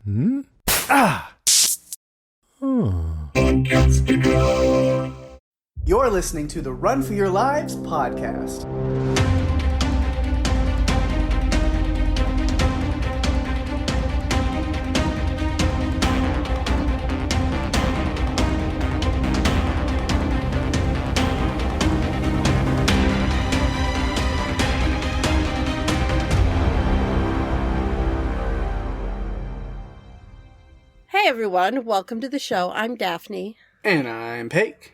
Hmm? Ah! You're listening to the Run for Your Lives podcast. Hey everyone, welcome to the show. I'm Daphne. And I'm Pake.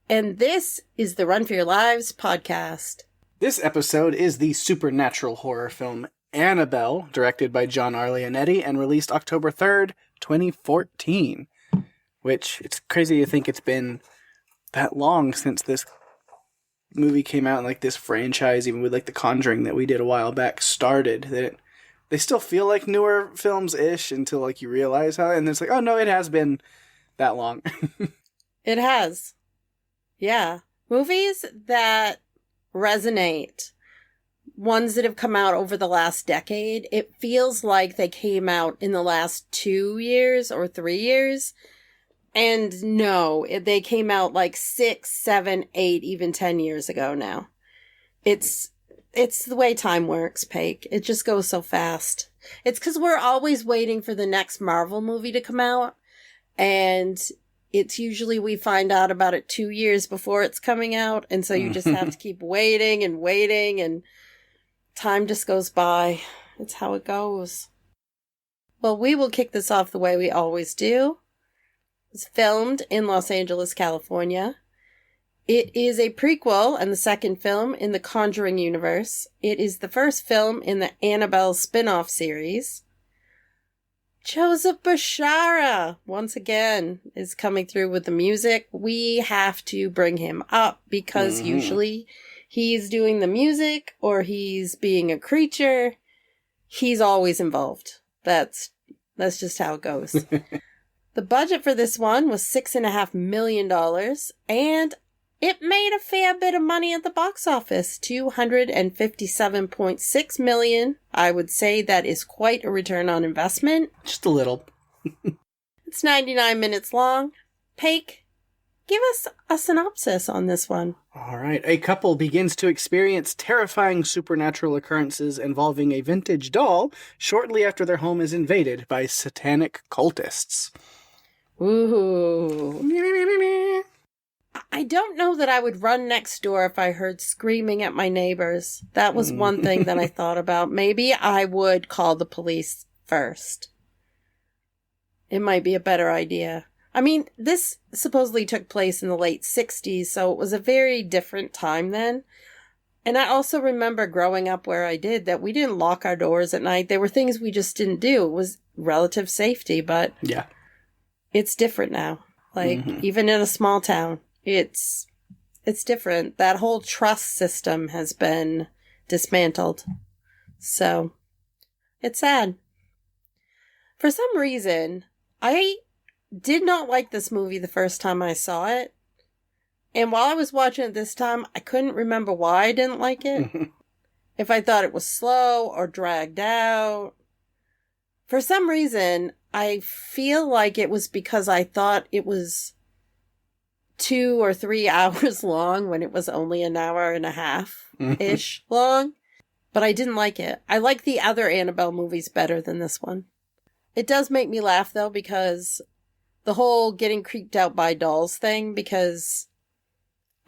And this is the Run for Your Lives podcast. This episode is the supernatural horror film Annabelle, directed by John R. Leonetti and released October 3rd, 2014. Which, it's crazy to think it's been that long since this movie came out and like this franchise, even with like The Conjuring that we did a while back, started. That they still feel like newer films-ish until like you realize how, and it's like, oh no, it has been that long. It has. Yeah. Movies that resonate, ones that have come out over the last decade, it feels like they came out in the last 2 years or 3 years. And no, they came out like 6, 7, 8, even 10 years ago now. It's the way time works, Pake. It just goes so fast. It's because we're always waiting for the next Marvel movie to come out. And it's usually we find out about it 2 years before it's coming out. And so you just have to keep waiting and waiting. And time just goes by. It's how it goes. Well, we will kick this off the way we always do. It's filmed in Los Angeles, California. It is a prequel and the second film in the Conjuring universe. It is the first film in the Annabelle spin-off series. Joseph Bashara, once again, is coming through with the music. We have to bring him up because usually he's doing the music or he's being a creature. He's always involved. That's just how it goes. The budget for this one was $6.5 million, and it made a fair bit of money at the box office, $257.6 million. I would say that is quite a return on investment. Just a little. It's 99 minutes long. Pake, give us a synopsis on this one. All right. A couple begins to experience terrifying supernatural occurrences involving a vintage doll shortly after their home is invaded by satanic cultists. Ooh. I don't know that I would run next door if I heard screaming at my neighbors. That was one thing that I thought about. Maybe I would call the police first. It might be a better idea. I mean, this supposedly took place in the late 60s, so it was a very different time then. And I also remember growing up where I did that we didn't lock our doors at night. There were things we just didn't do. It was relative safety, but yeah, it's different now. Like, even in a small town. It's different. That whole trust system has been dismantled. So, it's sad. For some reason, I did not like this movie the first time I saw it. And while I was watching it this time, I couldn't remember why I didn't like it. If I thought it was slow or dragged out. For some reason, I feel like it was because I thought it was 2 or 3 hours long when it was only an hour and a half-ish long. But I didn't like it. I like the other Annabelle movies better than this one. It does make me laugh, though, because the whole getting creeped out by dolls thing, because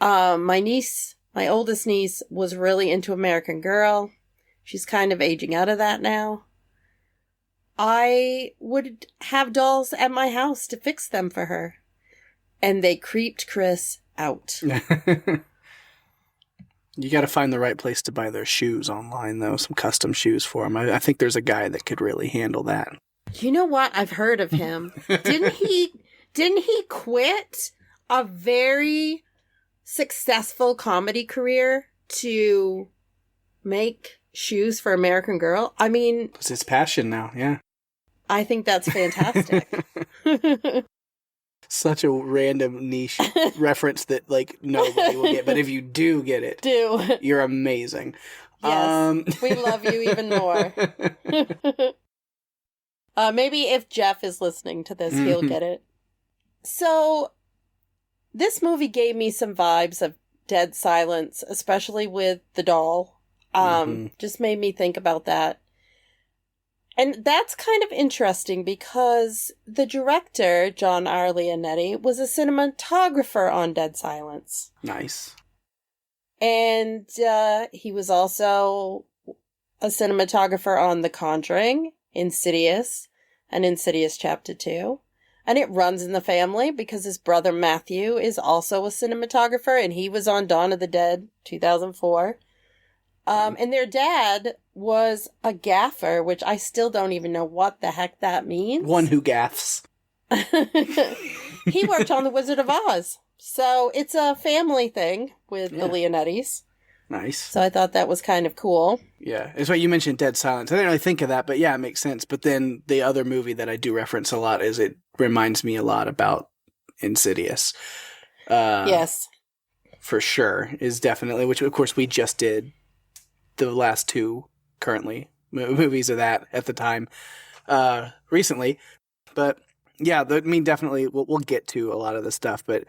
my oldest niece, was really into American Girl. She's kind of aging out of that now. I would have dolls at my house to fix them for her. And they creeped Chris out. You gotta find the right place to buy their shoes online, though. Some custom shoes for them. I think there's a guy that could really handle that. You know what? I've heard of him. Didn't he quit a very successful comedy career to make shoes for American Girl? I mean, It's his passion now, yeah. I think that's fantastic. Such a random niche reference that like nobody will get, but if you do get it, you're amazing. Yes, we love you even more. Maybe if Jeff is listening to this, he'll get it. So, this movie gave me some vibes of Dead Silence, especially with the doll. Just made me think about that. And that's kind of interesting because the director, John R. Leonetti, was a cinematographer on Dead Silence. Nice. And he was also a cinematographer on The Conjuring, Insidious, and Insidious Chapter 2. And it runs in the family because his brother Matthew is also a cinematographer, and he was on Dawn of the Dead, 2004. And their dad was a gaffer, which I still don't even know what the heck that means. One who gaffs. He worked on The Wizard of Oz. So it's a family thing with the Leonettis. Nice. So I thought that was kind of cool. Yeah. It's why you mentioned Dead Silence. I didn't really think of that, but yeah, it makes sense. But then the other movie that I do reference a lot is it reminds me a lot about Insidious. Yes. For sure. Is definitely, which of course we just did the last two currently movies of that at the time recently. But yeah, I mean, definitely we'll get to a lot of the stuff, but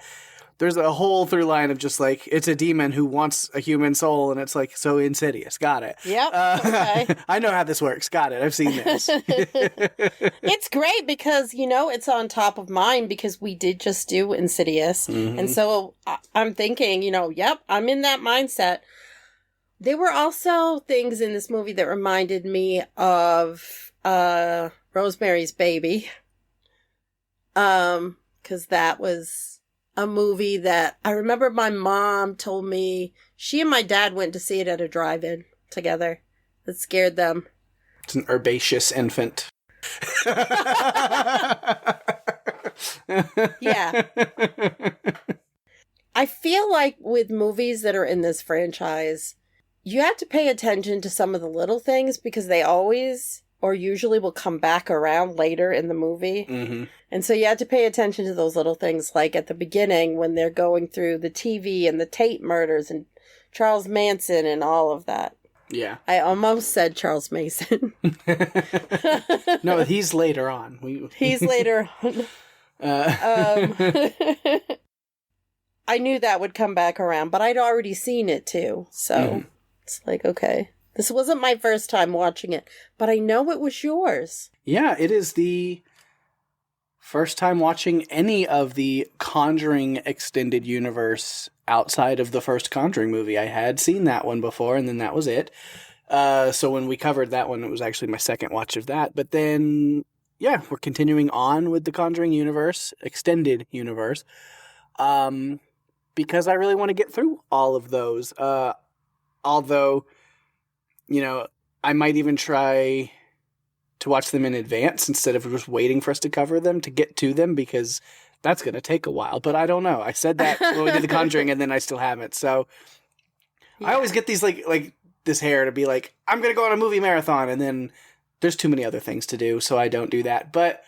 there's a whole through line of just like, it's a demon who wants a human soul, and it's like, so Insidious. Got it. Yep. Okay. I know how this works. Got it. I've seen this. It's great because, it's on top of mind because we did just do Insidious. Mm-hmm. And so I'm thinking, yep, I'm in that mindset. There were also things in this movie that reminded me of Rosemary's Baby. Because that was a movie that I remember my mom told me she and my dad went to see it at a drive-in together. That scared them. It's an herbaceous infant. Yeah. I feel like with movies that are in this franchise, you have to pay attention to some of the little things because they always or usually will come back around later in the movie. Mm-hmm. And so you have to pay attention to those little things, like at the beginning when they're going through the TV and the Tate murders and Charles Manson and all of that. Yeah. I almost said Charles Mason. No, he's later on. He's later on. I knew that would come back around, but I'd already seen it too. So it's like, okay. This wasn't my first time watching it, but I know it was yours. Yeah, it is the first time watching any of the Conjuring extended universe outside of the first Conjuring movie. I had seen that one before, and then that was it. So when we covered that one, it was actually my second watch of that. But then, yeah, we're continuing on with the Conjuring universe, extended universe, because I really want to get through all of those. Although, I might even try to watch them in advance instead of just waiting for us to cover them to get to them, because that's going to take a while. But I don't know. I said that when we did The Conjuring, and then I still haven't. So yeah. I always get these like this hair to be like, I'm going to go on a movie marathon, and then there's too many other things to do, so I don't do that. But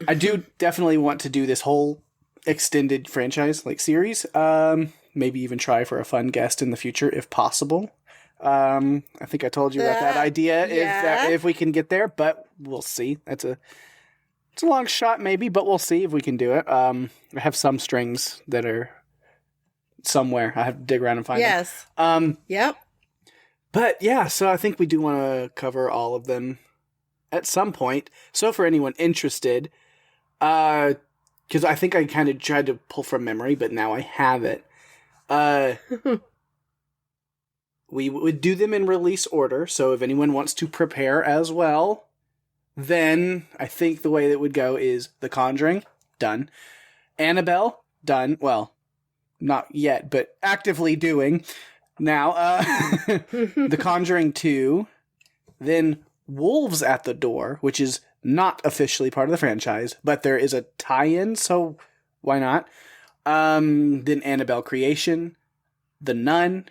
I do definitely want to do this whole extended franchise series. Maybe even try for a fun guest in the future if possible. I think I told you about that idea if we can get there, but we'll see. It's a long shot maybe, but we'll see if we can do it. I have some strings that are somewhere. I have to dig around and find them. Yep. But yeah, so I think we do want to cover all of them at some point. So for anyone interested, because I think I kind of tried to pull from memory, but now I have it. We would do them in release order, so if anyone wants to prepare as well, then I think the way that would go is The Conjuring, done. Annabelle, done. Well, not yet, but actively doing now. The Conjuring 2, then Wolves at the Door, which is not officially part of the franchise, but there is a tie-in, so why not? Then Annabelle Creation, The Nun,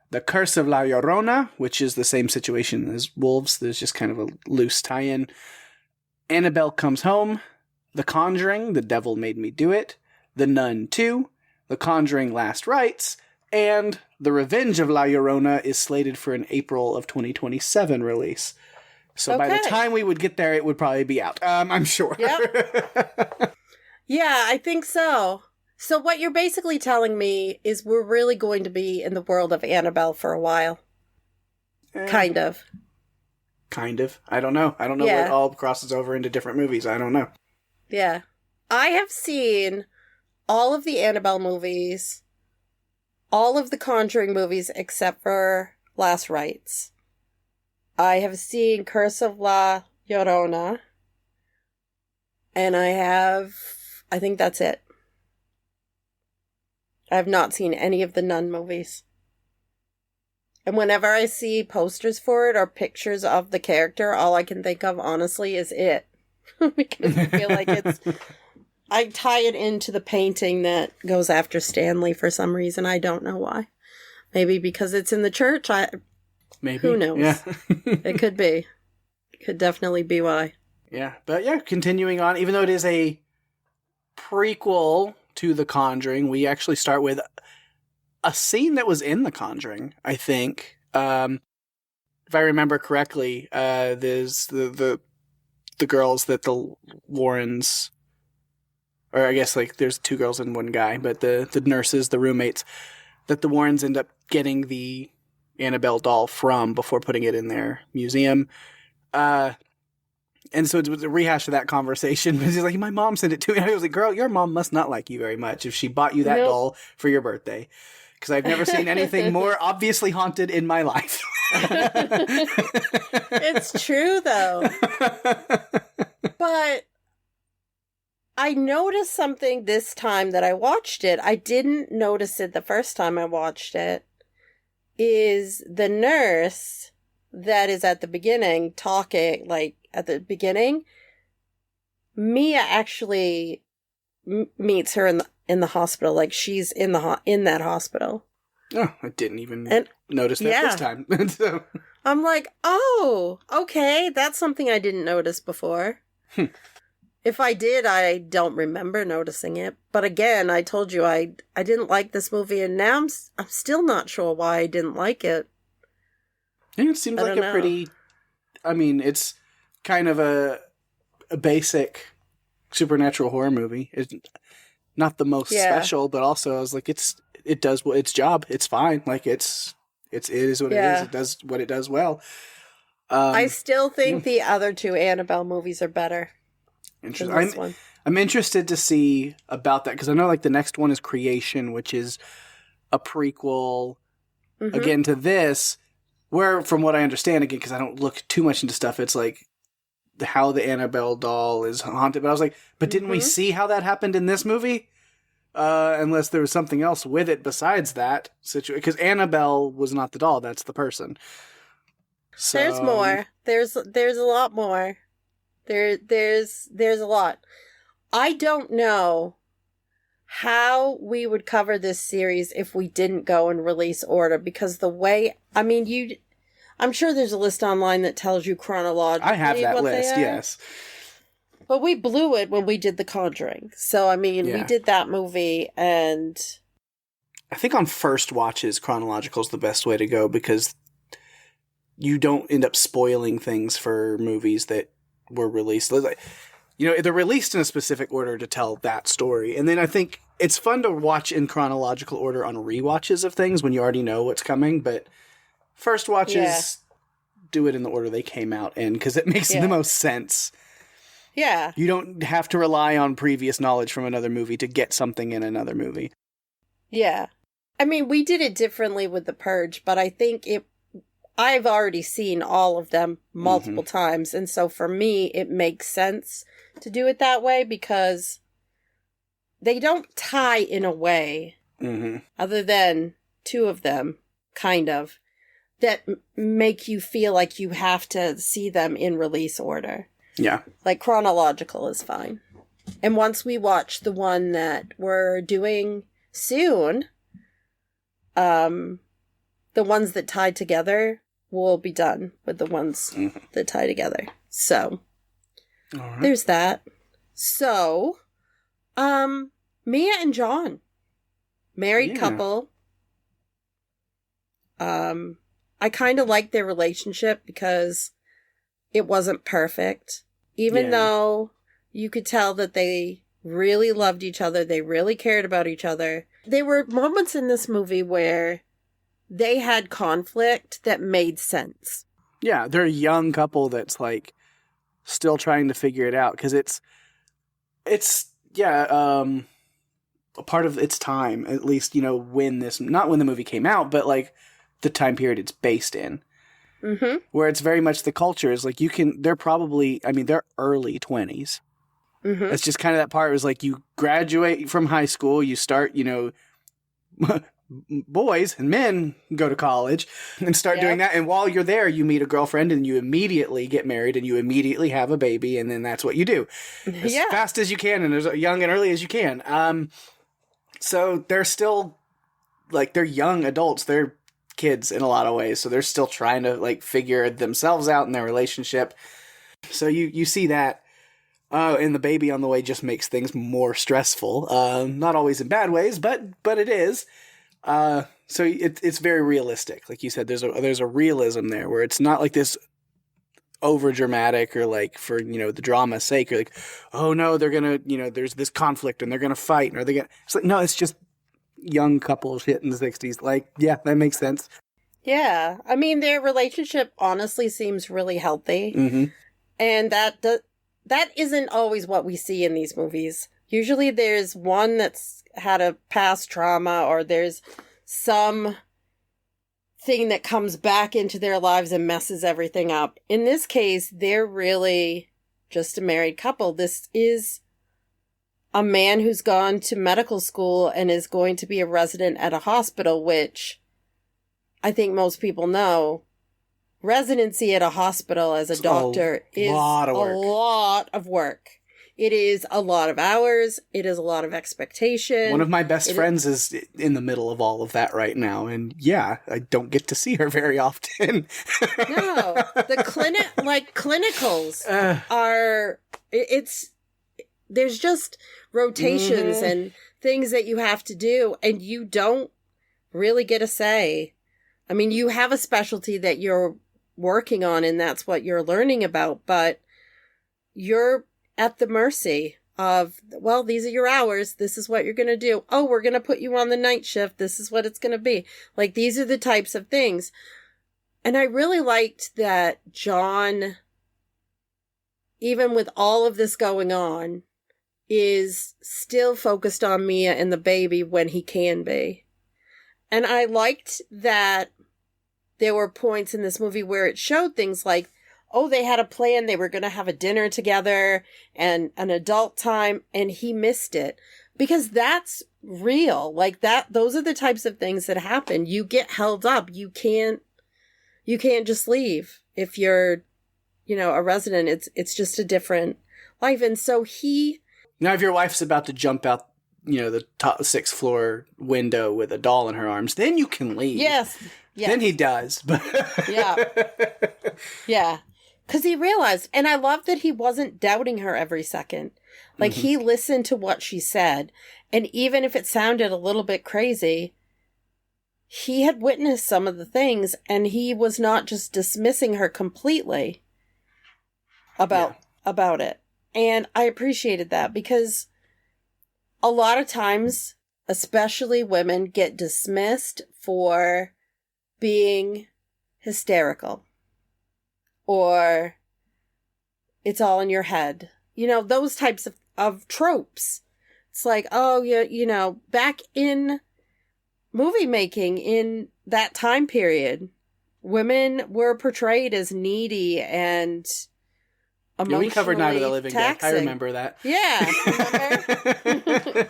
The Curse of La Llorona, which is the same situation as Wolves. There's just kind of a loose tie-in. Annabelle Comes Home, The Conjuring, The Devil Made Me Do It, The Nun 2, The Conjuring Last Rites, and The Revenge of La Llorona is slated for an April of 2027 release. So by the time we would get there, it would probably be out. I'm sure. Yep. Yeah, I think so. So what you're basically telling me is we're really going to be in the world of Annabelle for a while. Kind of. Kind of. I don't know. I don't know what all crosses over into different movies. I don't know. Yeah. I have seen all of the Annabelle movies, all of the Conjuring movies except for Last Rites. I have seen Curse of La Llorona. And I think that's it. I have not seen any of the Nun movies. And whenever I see posters for it or pictures of the character, all I can think of, honestly, is it. Because I feel like I tie it into the painting that goes after Stanley for some reason. I don't know why. Maybe because it's in the church. Maybe. Who knows? Yeah. It could be. Could definitely be why. Yeah. But yeah, continuing on, even though it is a prequel to The Conjuring, we actually start with a scene that was in The Conjuring, I think. If I remember correctly, there's the girls that the Warrens, or I guess like there's 2 girls and 1 guy, but the nurses, the roommates, that the Warrens end up getting the Annabelle doll from before putting it in their museum. And so it was a rehash of that conversation. He's like, my mom sent it to me. I was like, girl, your mom must not like you very much if she bought you that doll for your birthday. Because I've never seen anything more obviously haunted in my life. It's true, though. But I noticed something this time that I watched it. I didn't notice it the first time I watched it. Is the nurse that is at the beginning talking, like at the beginning, Mia actually meets her in the hospital. Like she's in that hospital. Oh, I didn't even notice that this time. So. I'm like, oh, okay, that's something I didn't notice before. If I did, I don't remember noticing it. But again, I told you I didn't like this movie, and now I'm still not sure why I didn't like it. Yeah, it seems like a pretty... I mean, it's kind of a basic supernatural horror movie. It's not the most special, but also I was like, it does its job. It's fine. Like it is what it is. It does what it does well. I still think the other 2 Annabelle movies are better. Interesting. I'm interested to see about that because I know like the next one is Creation, which is a prequel again to this. Where, from what I understand, again, because I don't look too much into stuff, it's like how the Annabelle doll is haunted. But I was like, but didn't we see how that happened in this movie? Unless there was something else with it besides that situation. Because Annabelle was not the doll; that's the person. So, there's more. There's a lot more. There's a lot. I don't know how we would cover this series if we didn't go in release order, because the way, I mean, I'm sure there's a list online that tells you chronologically. I have that list, yes. But we blew it when we did The Conjuring. So, I mean, we did that movie, and I think on first watches, chronological is the best way to go, because you don't end up spoiling things for movies that were released. You know, they're released in a specific order to tell that story. And then I think it's fun to watch in chronological order on rewatches of things when you already know what's coming. But first watches, do it in the order they came out in because it makes the most sense. Yeah. You don't have to rely on previous knowledge from another movie to get something in another movie. Yeah. I mean, we did it differently with The Purge, but I think I've already seen all of them multiple times. And so for me, it makes sense to do it that way because they don't tie in a way, other than 2 of them, kind of, that make you feel like you have to see them in release order. Yeah. Like chronological is fine. And once we watch the one that we're doing soon, the ones that tie together will be done with the ones that tie together. So, there's that. So, Mia and John, married couple. I kind of like their relationship because it wasn't perfect. Even though you could tell that they really loved each other, they really cared about each other. There were moments in this movie where they had conflict that made sense. Yeah, they're a young couple that's like still trying to figure it out because it's a part of its time, at least, you know, not when the movie came out, but like the time period it's based in. Mm-hmm. Where it's very much the culture is like they're probably, I mean, they're early 20s. Mm-hmm. It's just kind of that part was like you graduate from high school, you start, you know, boys and men go to college and start doing that. And while you're there, you meet a girlfriend and you immediately get married and you immediately have a baby. And then that's what you do as fast as you can and as young and early as you can. So they're still like, they're young adults. They're kids in a lot of ways. So they're still trying to like figure themselves out in their relationship. So you see that. And the baby on the way just makes things more stressful. Not always in bad ways, but it is. So it's very realistic. Like you said, there's a realism there where it's not like this over dramatic or like for, you know, the drama's sake. You're like, oh no, they're gonna, you know, there's this conflict and they're gonna fight. And it's like, no, it's just young couples hitting the 60s. Like, yeah, that makes sense. Yeah. I mean, their relationship honestly seems really healthy. Mm-hmm. And that isn't always what we see in these movies. Usually there's one that's had a past trauma or there's some thing that comes back into their lives and messes everything up. In this case, they're really just a married couple. This is a man who's gone to medical school and is going to be a resident at a hospital, which I think most people know. Residency at a hospital as a doctor is a lot of work. It is a lot of hours. It is a lot of expectation. One of my best friends is in the middle of all of that right now. And yeah, I don't get to see her very often. No, the clinicals there's just rotations and things that you have to do and you don't really get a say. I mean, you have a specialty that you're working on and that's what you're learning about, but you're at the mercy of, well, these are your hours. This is what you're going to do. Oh, we're going to put you on the night shift. This is what it's going to be. Like, these are the types of things. And I really liked that John, even with all of this going on, is still focused on Mia and the baby when he can be. And I liked that there were points in this movie where it showed things like, oh, they had a plan. They were going to have a dinner together and an adult time, and he missed it. Because that's real. Like that, those are the types of things that happen. You get held up. You can't just leave. If you're, you know, a resident, it's just a different life. And so now, if your wife's about to jump out, you know, the top 6th floor window with a doll in her arms, then you can leave. Yes. Then he does. But yeah. Yeah. Because he realized, and I love that he wasn't doubting her every second. Like, he listened to what she said. And even if it sounded a little bit crazy, he had witnessed some of the things, and he was not just dismissing her completely about it. And I appreciated that because a lot of times, especially women, get dismissed for being hysterical or it's all in your head. You know, those types of tropes. It's like, oh, yeah, you know, back in movie making in that time period, women were portrayed as needy and emotionally we covered Night of the Living Dead. I remember that. Yeah. Remember?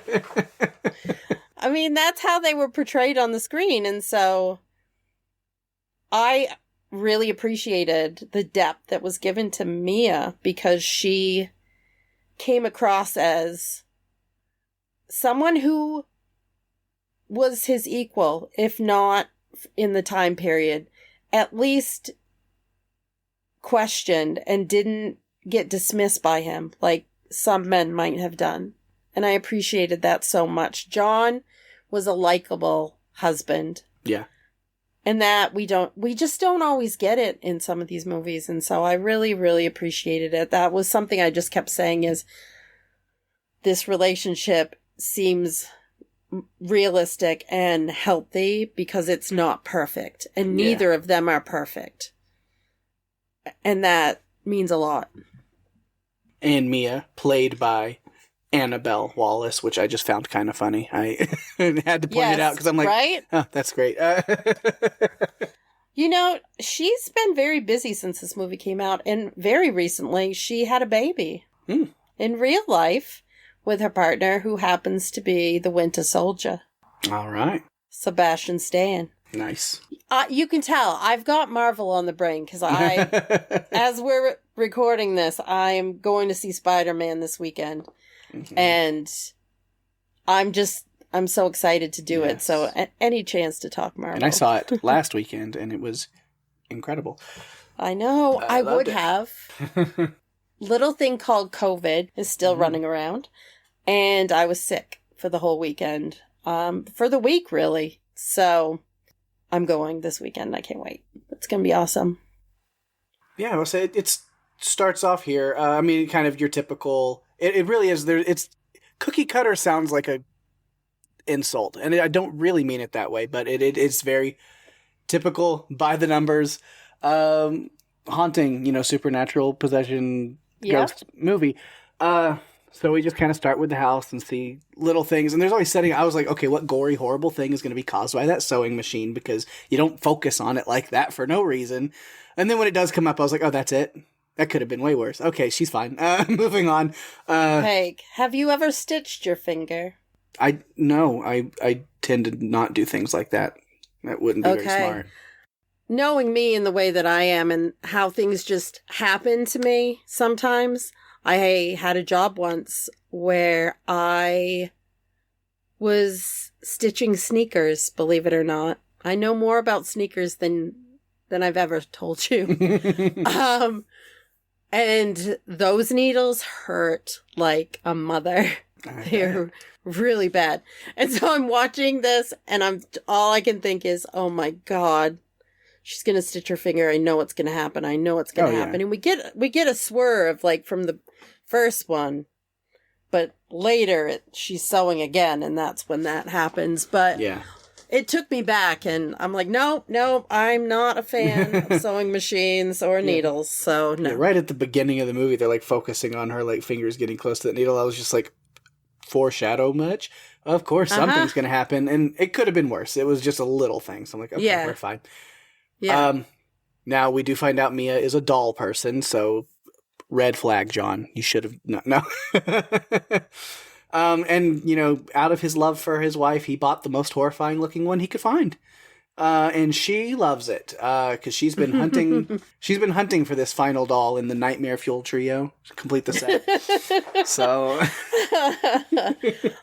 I mean, that's how they were portrayed on the screen. And so I really appreciated the depth that was given to Mia because she came across as someone who was his equal, if not in the time period, at least questioned and didn't get dismissed by him like some men might have done. And I appreciated that so much. John was a likable husband. Yeah. And that we just don't always get it in some of these movies. And so I really, really appreciated it. That was something I just kept saying is this relationship seems realistic and healthy because it's not perfect. And neither of them are perfect. And that means a lot. And Mia, played by Annabelle Wallace, which I just found kind of funny. I had to point it out because I'm like, right? Oh, that's great. You know, she's been very busy since this movie came out, and very recently she had a baby in real life with her partner, who happens to be the Winter Soldier. All right. Sebastian Stan. Nice. You can tell I've got Marvel on the brain because as we're recording this, I am going to see Spider-Man this weekend. Mm-hmm. And I'm so excited to do it. So any chance to talk Marvel. And I saw it last weekend and it was incredible. I know. I would have. Little thing called COVID is still running around. And I was sick for the whole weekend. For the week, really. So I'm going this weekend. I can't wait. It's going to be awesome. Yeah, I'll say it starts off here. I mean, kind of your typical... It really is. It's cookie cutter sounds like a insult, and I don't really mean it that way, but it's very typical, by the numbers, haunting, supernatural possession ghost movie. So we just kind of start with the house and see little things, and there's always setting. I was like, okay, what gory, horrible thing is going to be caused by that sewing machine? Because you don't focus on it like that for no reason. And then when it does come up, I was like, oh, that's it. That could have been way worse. Okay, she's fine. Moving on. Peg, have you ever stitched your finger? No, I tend to not do things like that. That wouldn't be very smart. Knowing me in the way that I am and how things just happen to me sometimes, I had a job once where I was stitching sneakers, believe it or not. I know more about sneakers than I've ever told you. And those needles hurt like a mother. They're really bad. And so I'm watching this and all I can think is, oh my God, she's going to stitch her finger. I know what's going to happen. I know what's going to happen. Yeah. And we get a swerve like from the first one, but later she's sewing again. And that's when that happens. But yeah. It took me back, and I'm like, no, I'm not a fan of sewing machines or needles, so no. Yeah, right at the beginning of the movie, they're like focusing on her like fingers getting close to the needle. I was just like, foreshadow much? Of course, something's going to happen, and it could have been worse. It was just a little thing, so I'm like, okay, we're fine. Yeah. Now we do find out Mia is a doll person, so red flag, John. You should have no. And, out of his love for his wife, he bought the most horrifying looking one he could find. And she loves it, because she's been hunting for this final doll in the Nightmare Fuel trio to complete the set. So.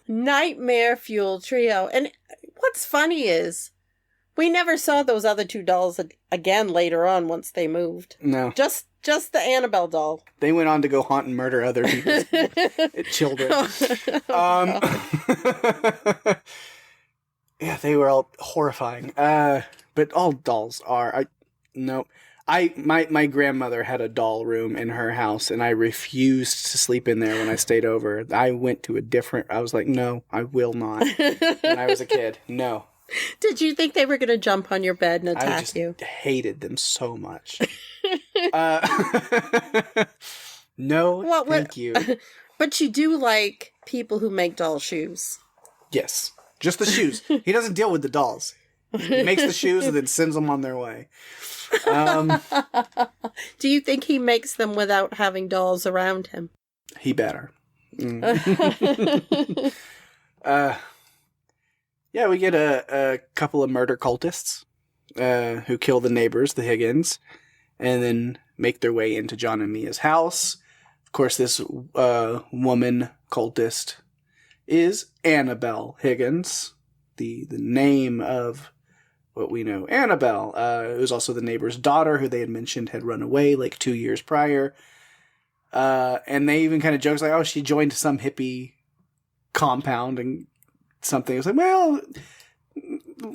Nightmare Fuel trio. And what's funny is we never saw those other two dolls again later on once they moved. No. Just the Annabelle doll. They went on to go haunt and murder other people's children. Yeah, they were all horrifying. But all dolls are. My grandmother had a doll room in her house, and I refused to sleep in there when I stayed over. I went to I was like, no, I will not. When I was a kid, no. Did you think they were going to jump on your bed and attack you? I hated them so much. No, thank you. But you do like people who make doll shoes. Yes, just the shoes. He doesn't deal with the dolls. He makes the shoes and then sends them on their way. Do you think he makes them without having dolls around him? He better. Yeah, we get a couple of murder cultists who kill the neighbors, the Higgins, and then make their way into John and Mia's house. Of course, this woman cultist is Annabelle Higgins, the name of what we know. Annabelle, it was also the neighbor's daughter who they had mentioned had run away like 2 years prior. And they even kind of jokes like, oh, she joined some hippie compound and something. It's like, well,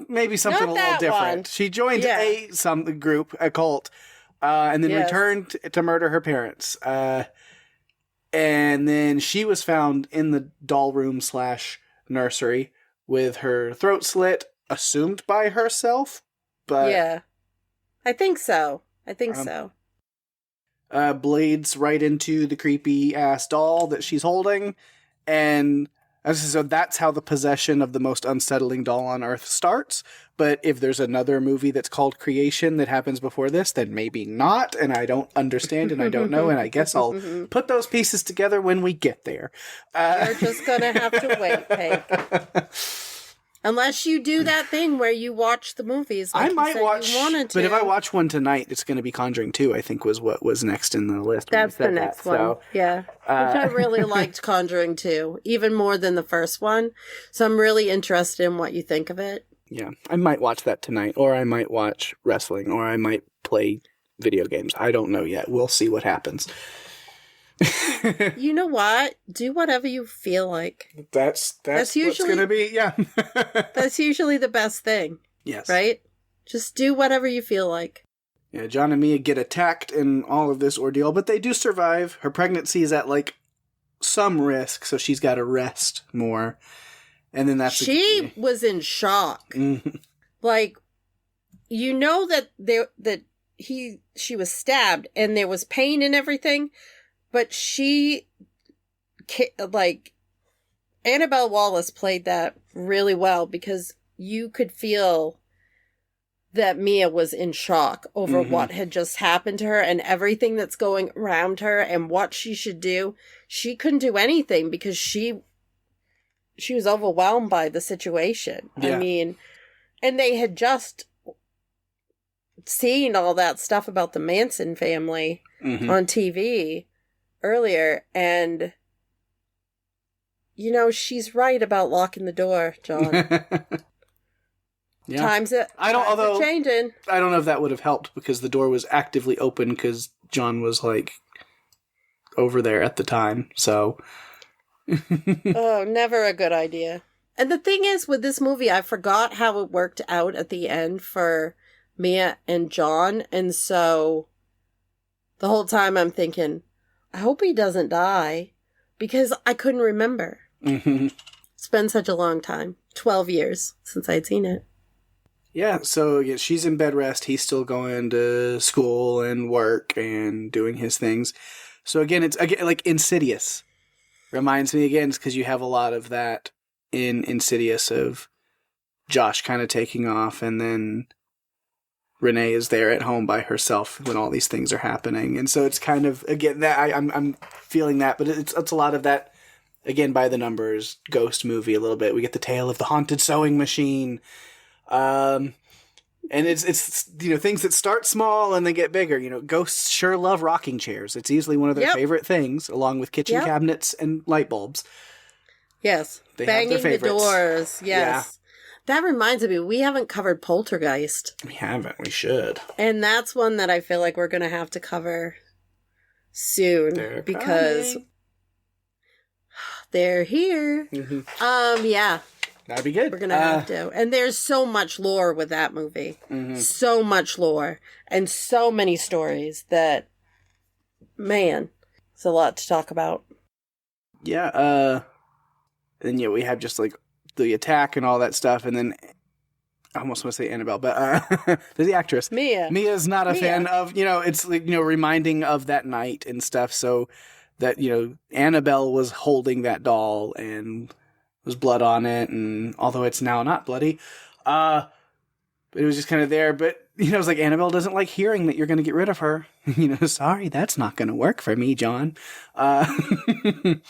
maybe something Not a little that different. one. She joined Yeah. some group, a cult, and then Yes. returned to murder her parents. And then she was found in the doll room / nursery with her throat slit, assumed by herself, but Yeah. I think so. bleeds right into the creepy ass doll that she's holding, and so that's how the possession of the most unsettling doll on Earth starts. But if there's another movie that's called Creation that happens before this, then maybe not, and I don't understand and I don't know, and I guess I'll put those pieces together when we get there. You're just gonna have to wait, Pake. Unless you do that thing where you watch the movies. Like I might watch, you wanted to. but if I watch one tonight, it's going to be Conjuring 2, I think was what was next in the list. That's the next one. So, yeah. Which I really liked Conjuring 2, even more than the first one. So I'm really interested in what you think of it. Yeah, I might watch that tonight, or I might watch wrestling, or I might play video games. I don't know yet. We'll see what happens. You know what? Do whatever you feel like. That's usually what's going to be, yeah. That's usually the best thing. Yes. Right? Just do whatever you feel like. Yeah, John and Mia get attacked in all of this ordeal, but they do survive. Her pregnancy is at, like, some risk, so she's got to rest more. And then that's... She was in shock. Like, you know that she was stabbed and there was pain and everything, but she, like, Annabelle Wallis played that really well because you could feel that Mia was in shock over what had just happened to her and everything that's going around her and what she should do. She couldn't do anything because she was overwhelmed by the situation. Yeah. I mean, and they had just seen all that stuff about the Manson family on TV earlier, and you know, she's right about locking the door, John. Yeah. Times are changing. I don't know if that would have helped because the door was actively open because John was like over there at the time. So Oh, never a good idea. And the thing is with this movie, I forgot how it worked out at the end for Mia and John, and so the whole time I'm thinking, I hope he doesn't die, because I couldn't remember. It's been such a long time. 12 years since I'd seen it. Yeah, so yeah, she's in bed rest. He's still going to school and work and doing his things. So again, it's like Insidious. Reminds me again, because you have a lot of that in Insidious of Josh kind of taking off, and then Renee is there at home by herself when all these things are happening. And so it's kind of, again, that I'm feeling that, but it's a lot of that, again, by the numbers, ghost movie a little bit. We get the tale of the haunted sewing machine. And it's you know, things that start small and they get bigger. You know, ghosts sure love rocking chairs. It's easily one of their favorite things, along with kitchen cabinets and light bulbs. Yes. They Banging have their the favorites. doors. Yes. Yeah. That reminds me, we haven't covered Poltergeist. We haven't. We should. And that's one that I feel like we're going to have to cover soon because they're here. Yeah. That'd be good. We're going to have to. And there's so much lore with that movie. So much lore. And so many stories that, man, it's a lot to talk about. Yeah. And yeah, we have just like the attack and all that stuff. And then I almost want to say Annabelle, but there's the actress. Mia's not a fan of, you know, it's like, you know, reminding of that night and stuff. So that, you know, Annabelle was holding that doll and was blood on it, and although it's now not bloody, it was just kind of there. But you know, it's like Annabelle doesn't like hearing that you're going to get rid of her. You know, sorry, that's not going to work for me, John. You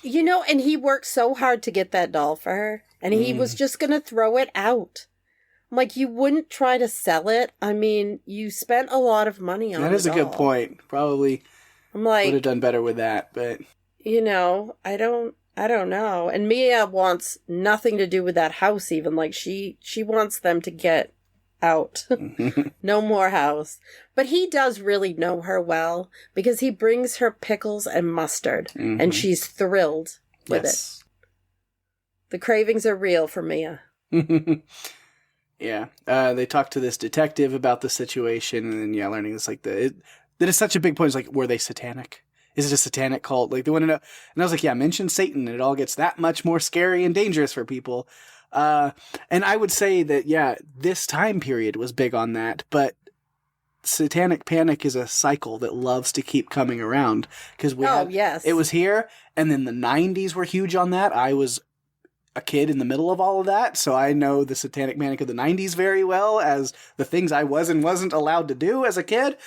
know, and he worked so hard to get that doll for her, and he was just going to throw it out. I'm like, you wouldn't try to sell it. I mean, you spent a lot of money on it. That is a good point. Probably, I'm like, would have done better with that, but you know, I don't know. And Mia wants nothing to do with that house even. Like, she wants them to get out. No more house. But he does really know her well because he brings her pickles and mustard and she's thrilled with it. The cravings are real for Mia. Yeah. They talk to this detective about the situation, and then, learning this, like, that is such a big point. It's like, were they satanic? Is it a satanic cult? Like, they want to know. And I was like, yeah, mention Satan, and it all gets that much more scary and dangerous for people. And I would say that, this time period was big on that, but satanic panic is a cycle that loves to keep coming around. Because yes. It was here, and then the 90s were huge on that. I was a kid in the middle of all of that, so I know the satanic panic of the 90s very well as the things I was and wasn't allowed to do as a kid.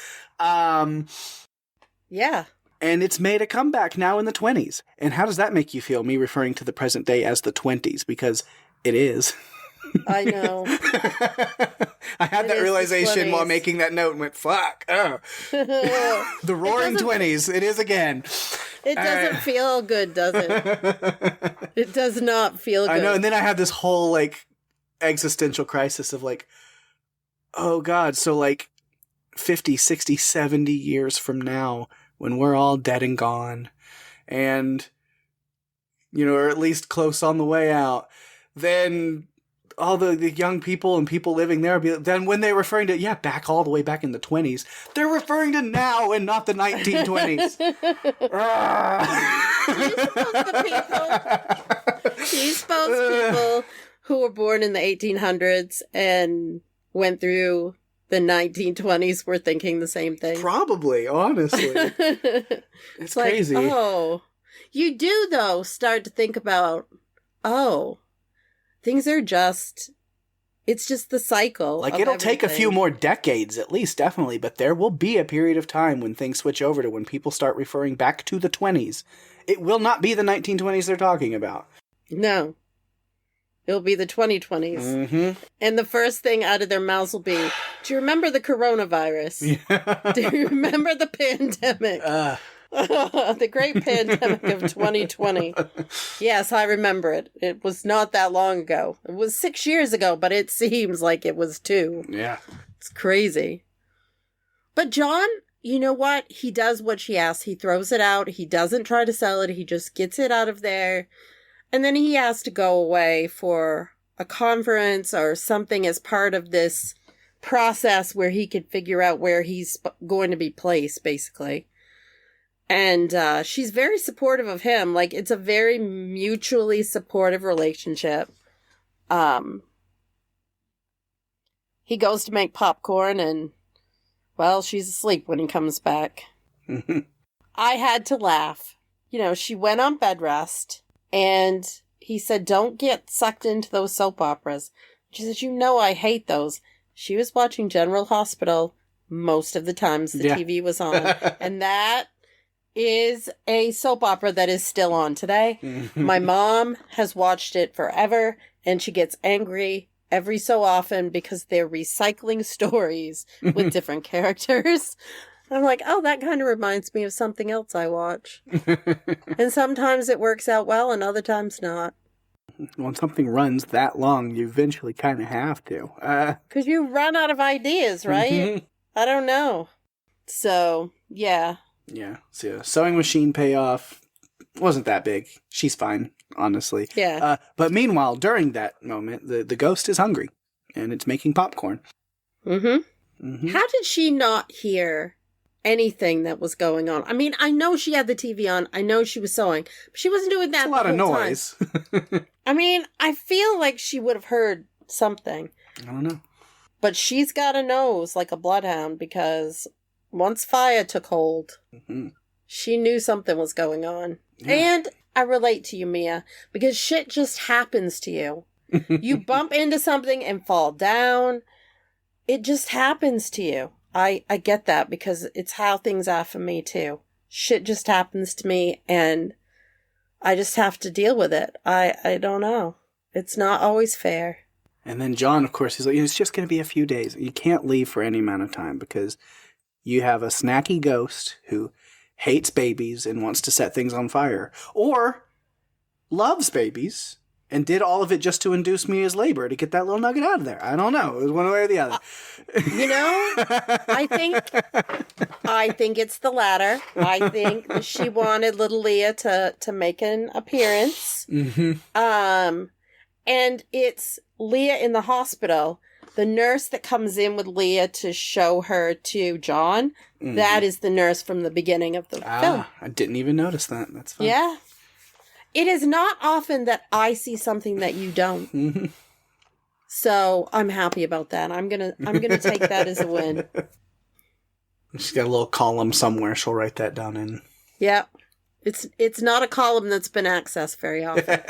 Yeah. And it's made a comeback now in the 20s. And how does that make you feel, me referring to the present day as the 20s? Because it is. I know. I had that realization while making that note and went, fuck. Oh. The roaring 20s. It is again. It doesn't feel good, does it? It does not feel good. I know. And then I had this whole, like, existential crisis of, like, oh, God. So, like, 50, 60, 70 years from now, when we're all dead and gone, and, or at least close on the way out, then all the young people and people living there, then when they're referring to, back all the way back in the 20s, they're referring to now and not the 1920s. Do you suppose people who were born in the 1800s and went through the 1920s were thinking the same thing? Probably, honestly. It's crazy. Like, oh, you do, though, start to think about, things are it's just the cycle. Like, it'll take a few more decades, at least, definitely, but there will be a period of time when things switch over to when people start referring back to the 20s. It will not be the 1920s they're talking about. No. It'll be the 2020s. Mm-hmm. And the first thing out of their mouths will be, do you remember the coronavirus? Yeah. Do you remember the pandemic? The great pandemic of 2020. Yes, I remember it. It was not that long ago. It was 6 years ago, but it seems like it was 2. Yeah. It's crazy. But John, you know what? He does what she asks. He throws it out. He doesn't try to sell it. He just gets it out of there. And then he has to go away for a conference or something as part of this process where he could figure out where he's going to be placed, basically. And she's very supportive of him. Like, it's a very mutually supportive relationship. He goes to make popcorn and, well, she's asleep when he comes back. I had to laugh. She went on bed rest. And he said, don't get sucked into those soap operas. She said, I hate those. She was watching General Hospital most of the times the TV was on. And that is a soap opera that is still on today. My mom has watched it forever, and she gets angry every so often because they're recycling stories with different characters. I'm like, oh, that kind of reminds me of something else I watch. And sometimes it works out well and other times not. When something runs that long, you eventually kind of have to. Because you run out of ideas, right? Mm-hmm. I don't know. So, yeah. Yeah. So, sewing machine payoff wasn't that big. She's fine, honestly. Yeah. But meanwhile, during that moment, the ghost is hungry, and it's making popcorn. Mm-hmm. Mm-hmm. How did she not hear anything that was going on? I mean, I know she had the TV on. I know she was sewing. But she wasn't doing that. It's a lot of noise. I mean, I feel like she would have heard something. I don't know. But she's got a nose like a bloodhound because once fire took hold, she knew something was going on. Yeah. And I relate to you, Mia, because shit just happens to you. You bump into something and fall down. It just happens to you. I get that because it's how things are for me too. Shit just happens to me and I just have to deal with it. I don't know. It's not always fair. And then John, of course, he's like, it's just going to be a few days. You can't leave for any amount of time because you have a snacky ghost who hates babies and wants to set things on fire. Or loves babies and did all of it just to induce Mia's labor to get that little nugget out of there. I don't know. It was one way or the other. I think it's the latter. I think she wanted little Leah to make an appearance. Mm-hmm. And it's Leah in the hospital. the nurse that comes in with Leah to show her to John, that is the nurse from the beginning of the film. I didn't even notice that. That's fun. Yeah. It is not often that I see something that you don't. So I'm happy about that. I'm gonna take that as a win. She's got a little column somewhere. She'll write that down in. Yep. It's not a column that's been accessed very often.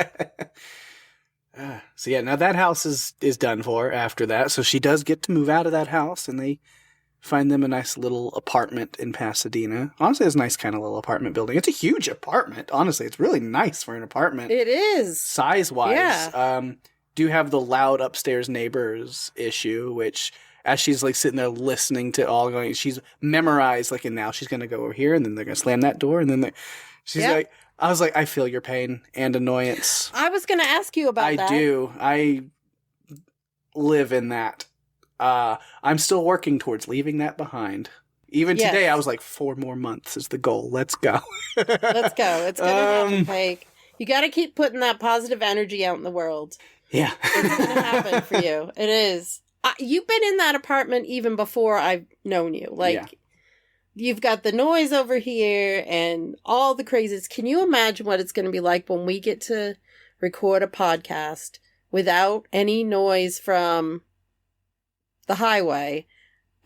So yeah, now that house is done for after that. So she does get to move out of that house, and they find them a nice little apartment in Pasadena. Honestly, it's a nice kind of little apartment building. It's a huge apartment. Honestly, it's really nice for an apartment. It is. Size-wise. Yeah. Do have the loud upstairs neighbors issue, which as she's like sitting there listening to all going, she's memorized, like, and now she's going to go over here, and then they're going to slam that door, and then she's like, I was like, I feel your pain and annoyance. I was going to ask you about that. I do. I live in that. I'm still working towards leaving that behind. Even today, I was like, 4 more months is the goal. Let's go. Let's go. It's going to happen, Pake. You got to keep putting that positive energy out in the world. Yeah. It's going to happen for you. It is. You've been in that apartment even before I've known you. Like, you've got the noise over here and all the crazies. Can you imagine what it's going to be like when we get to record a podcast without any noise from the highway,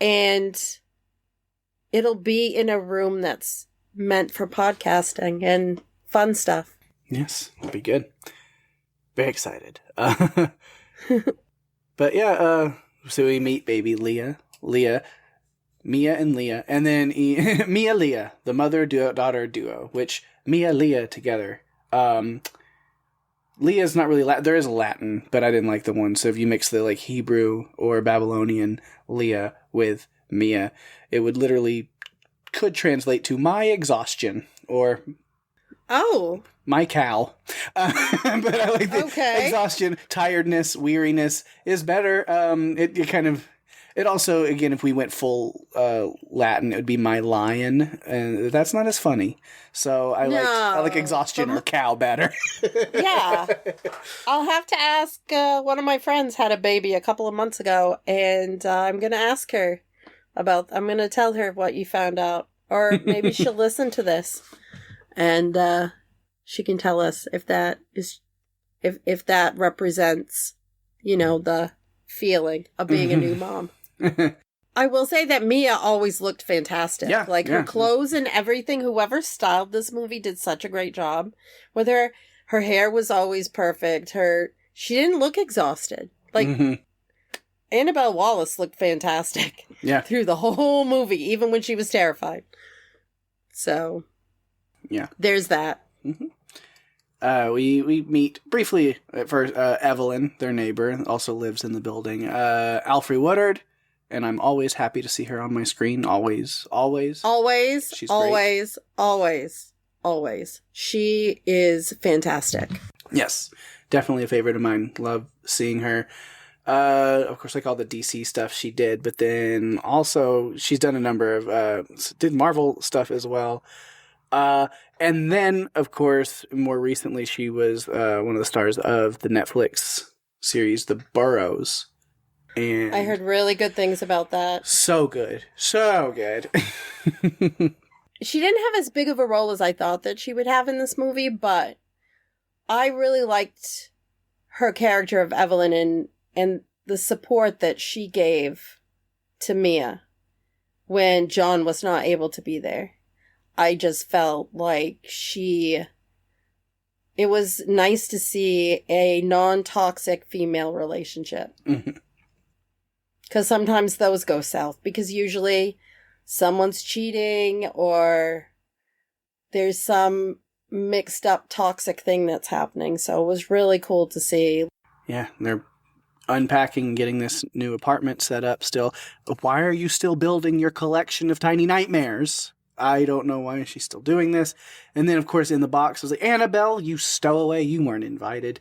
and it'll be in a room that's meant for podcasting and fun stuff? Yes, it'll be good. Very excited. But yeah, so we meet baby Mia and Leah, and then Mia Leah, the mother-daughter duo, which Mia Leah together. Leah's not really there is Latin, but I didn't like the one. So if you mix the like Hebrew or Babylonian Leah with Mia, it would literally could translate to my exhaustion or my cow. But I like the exhaustion, tiredness, weariness is better. It kind of. It also, again, if we went full Latin, it would be my lion, and that's not as funny. So I like exhaustion or cow better. Yeah. I'll have to ask, one of my friends had a baby a couple of months ago, and I'm going to ask her I'm going to tell her what you found out. Or maybe she'll listen to this, and she can tell us if that is, if that represents, the feeling of being a new mom. I will say that Mia always looked fantastic. Yeah, her clothes and everything. Whoever styled this movie did such a great job. Whether her hair was always perfect. She didn't look exhausted. Annabelle Wallis looked fantastic. Yeah. Through the whole movie, even when she was terrified. So. Yeah. There's that. Mm-hmm. We meet briefly at first. Evelyn, their neighbor, also lives in the building. Alfre Woodard. And I'm always happy to see her on my screen. Always. Always. Always. She's always. Great. Always. Always. She is fantastic. Yes. Definitely a favorite of mine. Love seeing her. Of course, like all the DC stuff she did. But then also, she's done a number of... did Marvel stuff as well. And then, of course, more recently, she was one of the stars of the Netflix series, The Burrows. And I heard really good things about that. So good. So good. She didn't have as big of a role as I thought that she would have in this movie, but I really liked her character of Evelyn and the support that she gave to Mia when John was not able to be there. I just felt like it was nice to see a non-toxic female relationship. Mm-hmm. Because sometimes those go south. Because usually someone's cheating or there's some mixed up toxic thing that's happening. So it was really cool to see. Yeah, they're unpacking and getting this new apartment set up still. Why are you still building your collection of tiny nightmares? I don't know why she's still doing this. And then, of course, in the box was like, Annabelle, you stowaway, you weren't invited.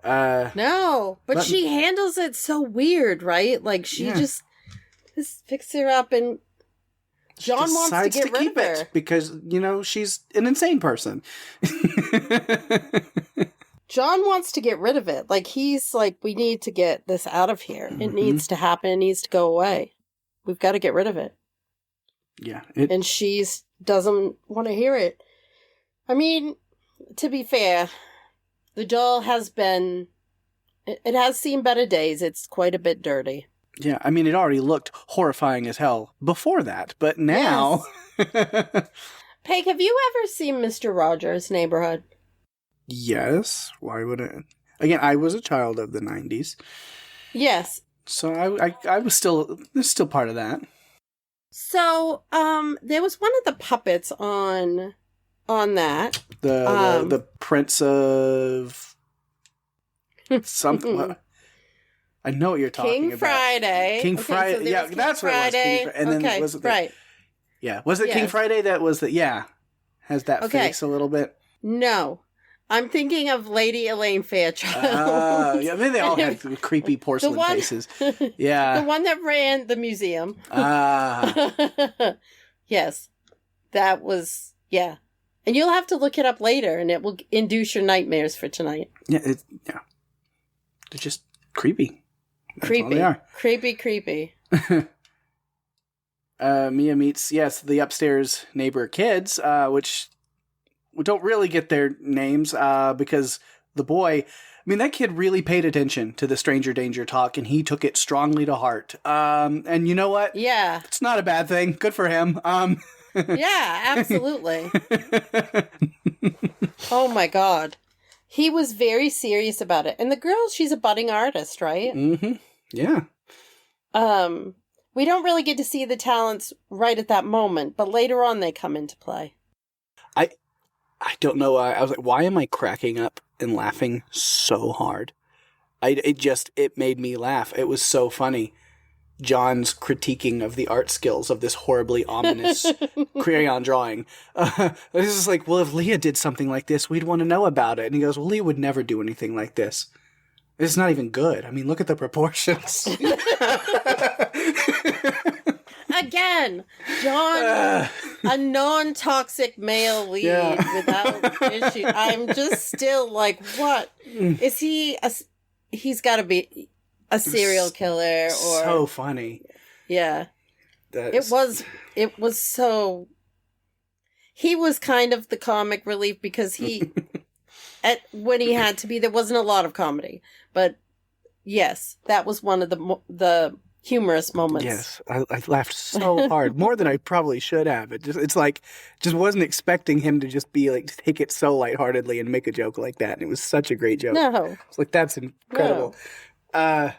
No, but she handles it so weird, right? Like she just picks her up and John wants to get rid of her because she's an insane person. John wants to get rid of it. Like, he's like, we need to get this out of here. It needs to happen. It needs to go away. We've got to get rid of it. Yeah. And she doesn't want to hear it. I mean, to be fair, the doll has been... It has seen better days. It's quite a bit dirty. Yeah, I mean, it already looked horrifying as hell before that, but now... Yes. Peg, have you ever seen Mr. Rogers' Neighborhood? Yes. Why would it? Again, I was a child of the 90s. Yes. So I was still part of that. So, there was one of the puppets on that. The Prince of something. I know what you're talking King about. Friday. King Friday. So yeah, that's what it was. King Friday. And then was it right. Yeah. Was it King Friday that was the... Yeah. Has that face a little bit? No. I'm thinking of Lady Elaine Fairchild. Yeah, maybe they all had creepy porcelain faces. Yeah. The one that ran the museum. Yes. That was... Yeah. And you'll have to look it up later, and it will induce your nightmares for tonight. Yeah, They're just creepy. That's creepy. all they are. Creepy. Mia meets, the upstairs neighbor kids, which we don't really get their names because the boy... I mean, that kid really paid attention to the stranger danger talk, and he took it strongly to heart. And you know what? Yeah. It's not a bad thing. Good for him. Yeah, absolutely. Oh my God. He was very serious about it. And the girl, she's a budding artist, right? Mm-hmm. Yeah. We don't really get to see the talents right at that moment, but later on they come into play. I don't know. I was like, why am I cracking up and laughing so hard? It made me laugh. It was so funny. John's critiquing of the art skills of this horribly ominous crayon drawing. This is like, well, if Leah did something like this, we'd want to know about it. And he goes, well, Leah would never do anything like this. It's not even good. I mean, look at the proportions. Again, John, a non-toxic male lead without issue. I'm just still like, what? Is he he's got to be a serial killer or... So funny. Yeah. It was so... He was kind of the comic relief because he... when he had to be, there wasn't a lot of comedy. But yes, that was one of the humorous moments. Yes, I laughed so hard, more than I probably should have. It's like, just wasn't expecting him to just be like, take it so lightheartedly and make a joke like that. And it was such a great joke. No. It's like, that's incredible. No.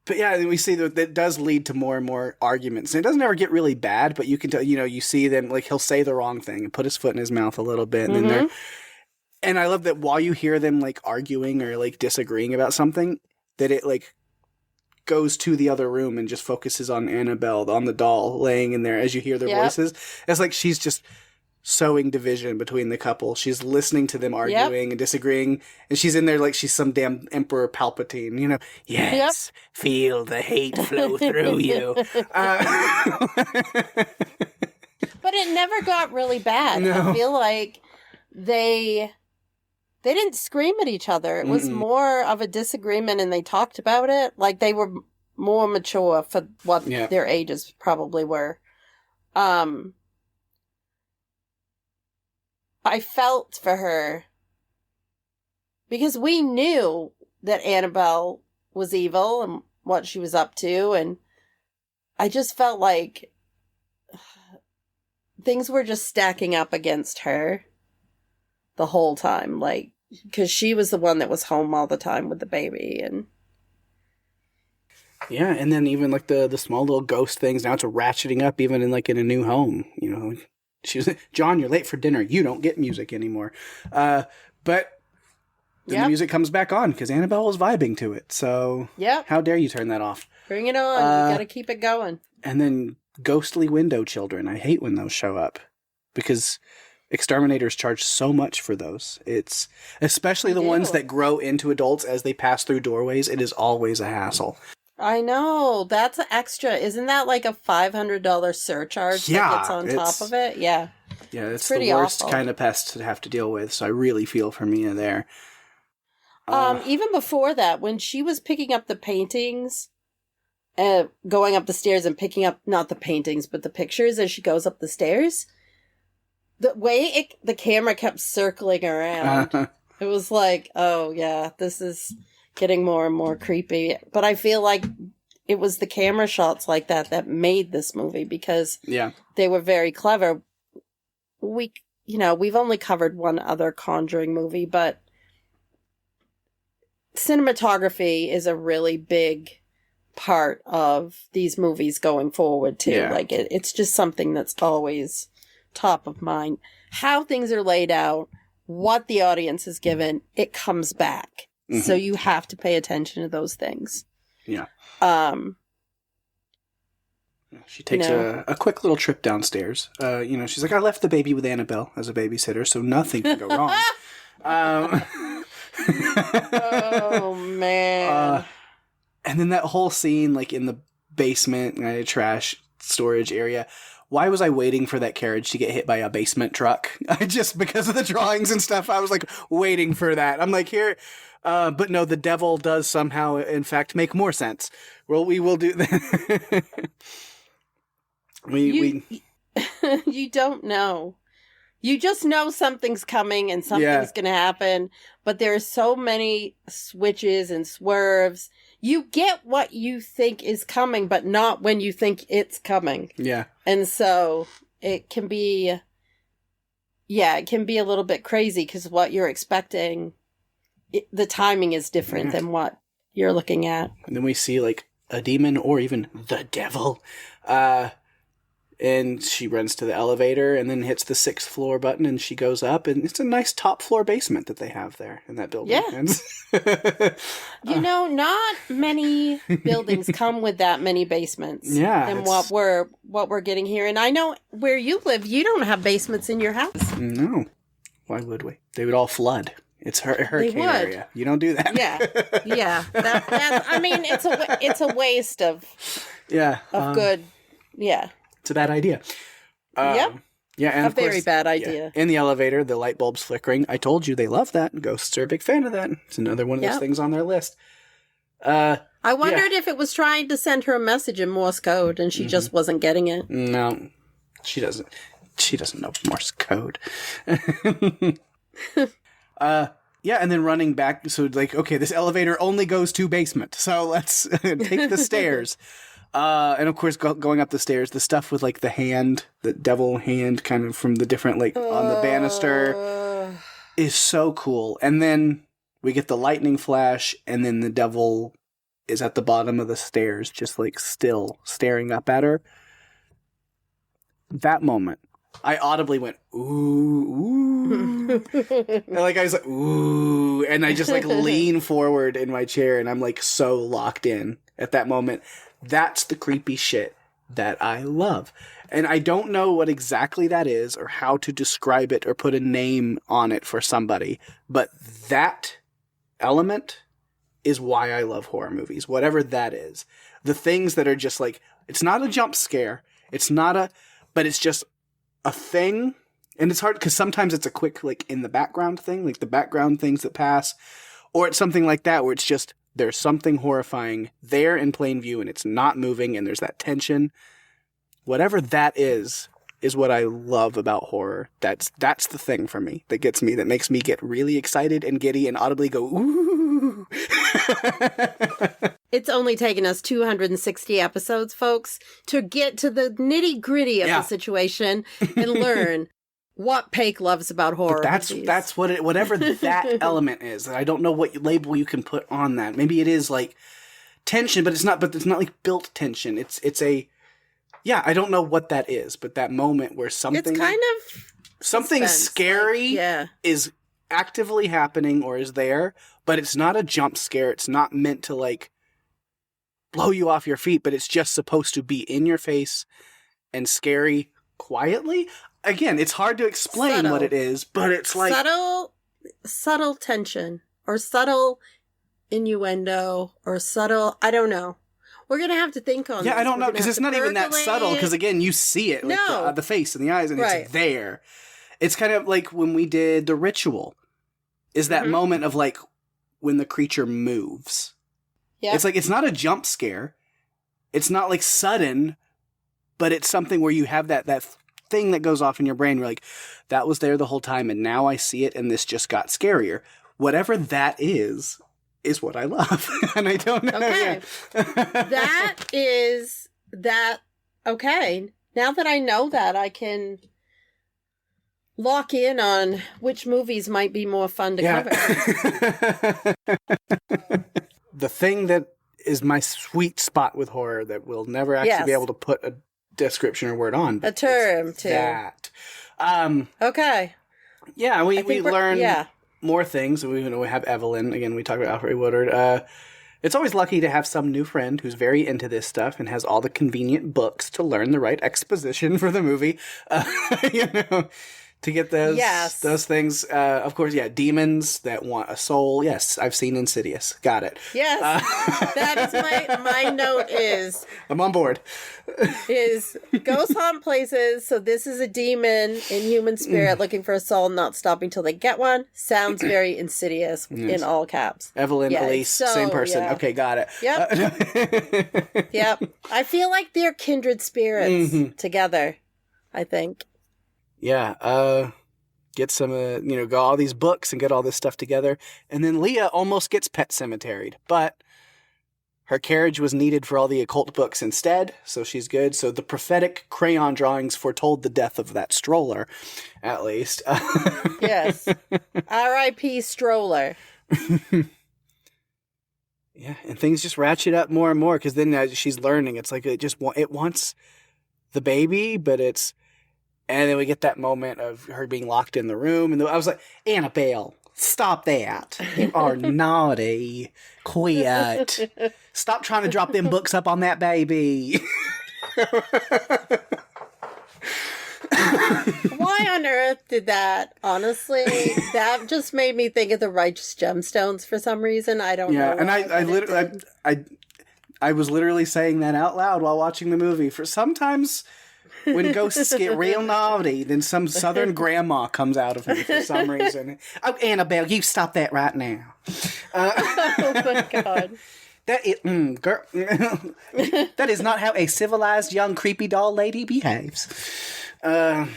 But yeah, we see that it does lead to more and more arguments. And it doesn't ever get really bad, but you can tell, you see them, like, he'll say the wrong thing and put his foot in his mouth a little bit. And then and I love that while you hear them, like, arguing or, like, disagreeing about something, that it, like, goes to the other room and just focuses on Annabelle, on the doll, laying in there as you hear their voices. It's like she's just sowing division between the couple. She's listening to them arguing and disagreeing, and she's in there like she's some damn Emperor Palpatine, Yes, feel the hate flow through you. But it never got really bad. No. I feel like they didn't scream at each other. It was more of a disagreement, and they talked about it. Like, they were more mature for what their ages probably were. I felt for her because we knew that Annabelle was evil and what she was up to, and I just felt like things were just stacking up against her the whole time, like, because she was the one that was home all the time with the baby. And yeah, and then even like the small little ghost things, now it's ratcheting up even in a new home, She was, John, you're late for dinner. You don't get music anymore. But then the music comes back on because Annabelle was vibing to it. So how dare you turn that off? Bring it on. You got to keep it going. And then ghostly window children. I hate when those show up because exterminators charge so much for those. It's especially the ones that grow into adults as they pass through doorways. It is always a hassle. I know. That's extra. Isn't that like a $500 surcharge that gets on top of it? Yeah. Yeah, it's the worst kind of pest to have to deal with, so I really feel for Mia there. Even before that, when she was picking up the paintings, going up the stairs and picking up, not the paintings, but the pictures as she goes up the stairs, the way the camera kept circling around, it was like, oh yeah, this is getting more and more creepy. But I feel like it was the camera shots like that made this movie, because they were very clever. We've only covered one other Conjuring movie, but cinematography is a really big part of these movies going forward too. Yeah. Like it's just something that's always top of mind. How things are laid out, what the audience is given, it comes back. Mm-hmm. So you have to pay attention to those things. Yeah. She takes a quick little trip downstairs. She's like, I left the baby with Annabelle as a babysitter, so nothing can go wrong. Oh, man. And then that whole scene, like in the basement, trash storage area. Why was I waiting for that carriage to get hit by a basement truck? Just because of the drawings and stuff, I was like waiting for that. I'm like, here. But no, the devil does somehow, in fact, make more sense. Well, we will do that. You don't know. You just know something's coming and something's going to happen. But there are so many switches and swerves. You get what you think is coming, but not when you think it's coming. Yeah. And so it can be a little bit crazy because what you're expecting, the timing is different than what you're looking at. And then we see like a demon or even the devil. And she runs to the elevator and then hits the 6th floor button and she goes up, and it's a nice top floor basement that they have there in that building. Yeah. Not many buildings come with that many basements. Yeah. And what we're getting here. And I know where you live, you don't have basements in your house. No. Why would we? They would all flood. It's hurricane area. You don't do that. Yeah. Yeah. It's a waste of good. Yeah. It's a bad idea. Yep. Yeah, and of course, very bad idea. In the elevator, the light bulb's flickering. I told you they love that. Ghosts are a big fan of that. It's another one of those things on their list. I wondered if it was trying to send her a message in Morse code and she just wasn't getting it. No, she doesn't. She doesn't know Morse code. And then running back. So like, okay, this elevator only goes to basement. So let's take the stairs. And of course, going up the stairs, the stuff with like the hand, the devil hand kind of from the different, like on the banister is so cool. And then we get the lightning flash, and then the devil is at the bottom of the stairs, just like still staring up at her. That moment, I audibly went, ooh, ooh. And like, I was like, ooh. And I just like lean forward in my chair, and I'm like so locked in at that moment. That's the creepy shit that I love. And I don't know what exactly that is or how to describe it or put a name on it for somebody. But that element is why I love horror movies. Whatever that is. The things that are just like, it's not a jump scare. But it's just a thing. And it's hard because sometimes it's a quick, like in the background thing, like the background things that pass. Or it's something like that where it's just, there's something horrifying there in plain view and it's not moving and there's that tension. Whatever that is what I love about horror. That's the thing for me that gets me, that makes me get really excited and giddy and audibly go, ooh. It's only taken us 260 episodes, folks, to get to the nitty gritty of the situation and learn what Pake loves about horror. But that's whatever that element is. I don't know what label you can put on that. Maybe it is like tension, but it's not like built tension. I don't know what that is, but that moment where something scary is actively happening or is there, but it's not a jump scare. It's not meant to like blow you off your feet, but it's just supposed to be in your face and scary quietly. Again, it's hard to explain what it is, but it's like subtle tension or subtle innuendo or subtle, I don't know. We're going to have to think on this. I don't know, because it's not even that subtle, because again, you see it, like the face and the eyes, and it's there. It's kind of like when we did The Ritual, is that moment of like, when the creature moves. Yeah. It's like, it's not a jump scare. It's not like sudden, but it's something where you have that thing that goes off in your brain. You're like, that was there the whole time, and now I see it, and this just got scarier. Whatever that is what I love. And I don't know. Okay. Okay. Now that I know that, I can lock in on which movies might be more fun to cover. The thing that is my sweet spot with horror that we'll never actually be able to put a description or word on. A term, too. That. Okay. Yeah, we learn more things. We have Evelyn. Again, we talk about Alfred Woodard. It's always lucky to have some new friend who's very into this stuff and has all the convenient books to learn the right exposition for the movie. To get those things. Of course, demons that want a soul. Yes, I've seen Insidious. Got it. Yes. That is my note is. I'm on board. Is ghosts haunt places, so this is a demon in human spirit looking for a soul, not stopping till they get one. Sounds very Insidious in all caps. Evelyn, Elise, same person. Yeah. Okay, got it. Yep. Yep. I feel like they're kindred spirits together, I think. Yeah, get some, go all these books and get all this stuff together. And then Leah almost gets pet cemeteried, but her carriage was needed for all the occult books instead, so she's good. So the prophetic crayon drawings foretold the death of that stroller, at least. Yes. R.I.P. stroller. Yeah, and things just ratchet up more and more, because then as she's learning, it's like it wants the baby, but it's... And then we get that moment of her being locked in the room. And I was like, Annabelle, stop that. You are naughty. Quiet. Stop trying to drop them books up on that baby. Why on earth did that? Honestly, that just made me think of the Righteous Gemstones for some reason. I don't know. Yeah, and I was literally saying that out loud while watching the movie. For sometimes... When ghosts get real naughty, then some southern grandma comes out of me for some reason. Oh, Annabelle, you stop that right now. Oh my God. That is not how a civilized young creepy doll lady behaves. Well,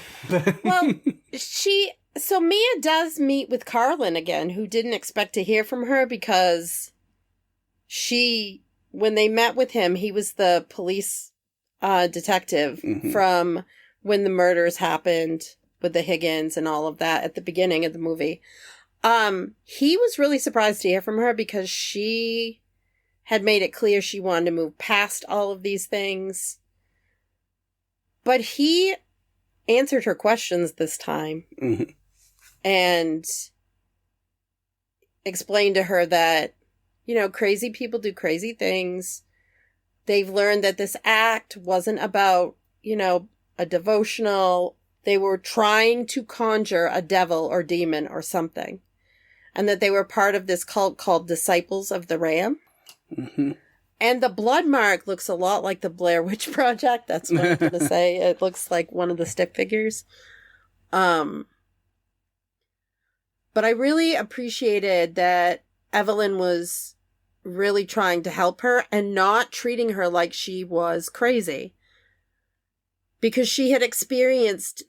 so Mia does meet with Carlin again, who didn't expect to hear from her because when they met with him, he was the police detective from when the murders happened with the Higgins and all of that at the beginning of the movie. He was really surprised to hear from her because she had made it clear she wanted to move past all of these things. But he answered her questions this time and explained to her that, crazy people do crazy things. They've learned that this act wasn't about, a devotional. They were trying to conjure a devil or demon or something. And that they were part of this cult called Disciples of the Ram. And the blood mark looks a lot like the Blair Witch Project. That's what I'm going to say. It looks like one of the stick figures. But I really appreciated that Evelyn was really trying to help her and not treating her like she was crazy. Because she had experienced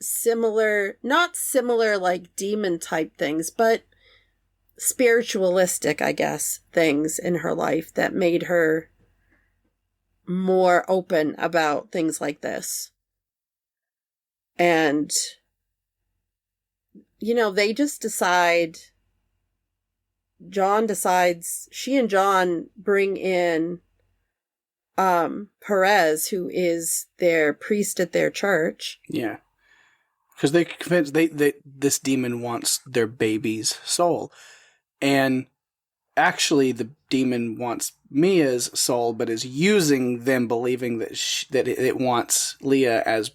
not similar like demon type things, but spiritualistic, I guess, things in her life that made her more open about things like this. And, they just decide... she and John bring in Perez, who is their priest at their church. Yeah. Because they convinced this demon wants their baby's soul. And actually the demon wants Mia's soul, but is using them, believing that it wants Leah as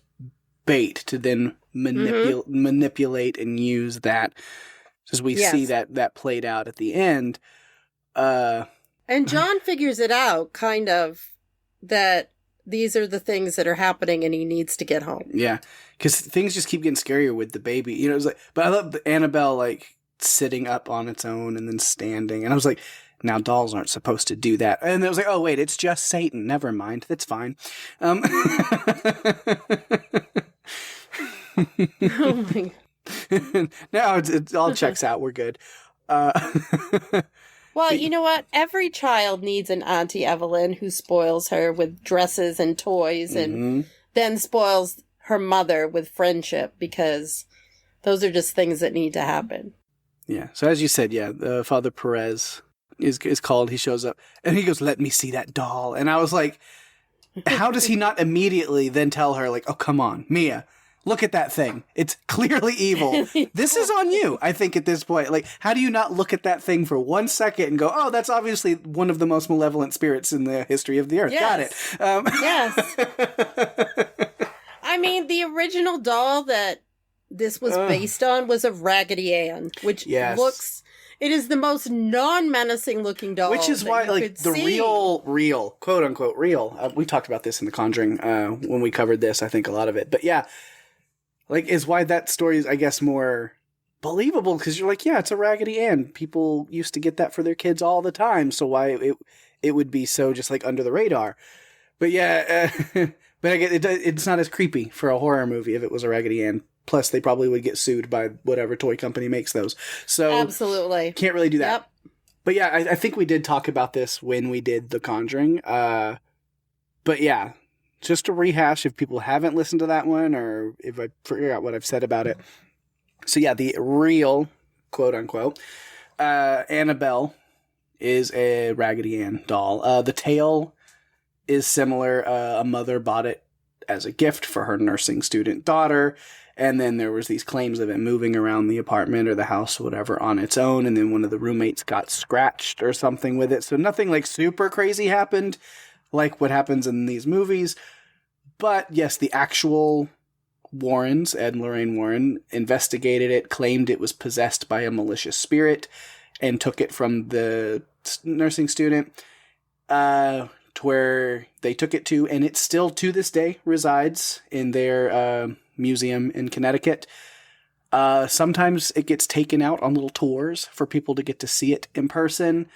bait to then manipulate and use that. As we see that played out at the end. And John figures it out, kind of, that these are the things that are happening and he needs to get home. Yeah, because things just keep getting scarier with the baby. It's like, but I love Annabelle, sitting up on its own and then standing. And I was like, now dolls aren't supposed to do that. And I was like, oh, wait, it's just Satan. Never mind. That's fine. Oh my God. Now it all checks out. We're good. Well, you know what? Every child needs an Auntie Evelyn who spoils her with dresses and toys and then spoils her mother with friendship, because those are just things that need to happen. Yeah. So as you said, Father Perez is called. He shows up and he goes, "Let me see that doll." And I was like, how does he not immediately then tell her, like, "Oh, come on, Mia, look at that thing. It's clearly evil. This is on you," I think, at this point. Like, how do you not look at that thing for 1 second and go, "Oh, that's obviously one of the most malevolent spirits in the history of the earth." Yes. Got it. Yes. I mean, the original doll that this was based on was of Raggedy Ann, which looks... It is the most non-menacing looking doll. Which is why, like, the real, quote unquote, real. We talked about this in The Conjuring when we covered this, I think, a lot of it. But yeah, like, is why that story is, I guess, more believable, because you're like, yeah, it's a Raggedy Ann. People used to get that for their kids all the time. So why it would be so just like under the radar. But yeah, but I get it's not as creepy for a horror movie if it was a Raggedy Ann. Plus, they probably would get sued by whatever toy company makes those. So absolutely can't really do that. Yep. But yeah, I think we did talk about this when we did The Conjuring. But yeah, just to rehash if people haven't listened to that one, or if I forgot what I've said about it. So yeah, the real, quote unquote, Annabelle is a Raggedy Ann doll. The tale is similar. A mother bought it as a gift for her nursing student daughter. And then there was these claims of it moving around the apartment or the house or whatever on its own. And then one of the roommates got scratched or something with it. So nothing like super crazy happened, like what happens in these movies. But yes, the actual Warrens, Ed and Lorraine Warren, investigated it, claimed it was possessed by a malicious spirit, and took it from the nursing student to where they took it to. And it still, to this day, resides in their museum in Connecticut. Sometimes it gets taken out on little tours for people to get to see it in person.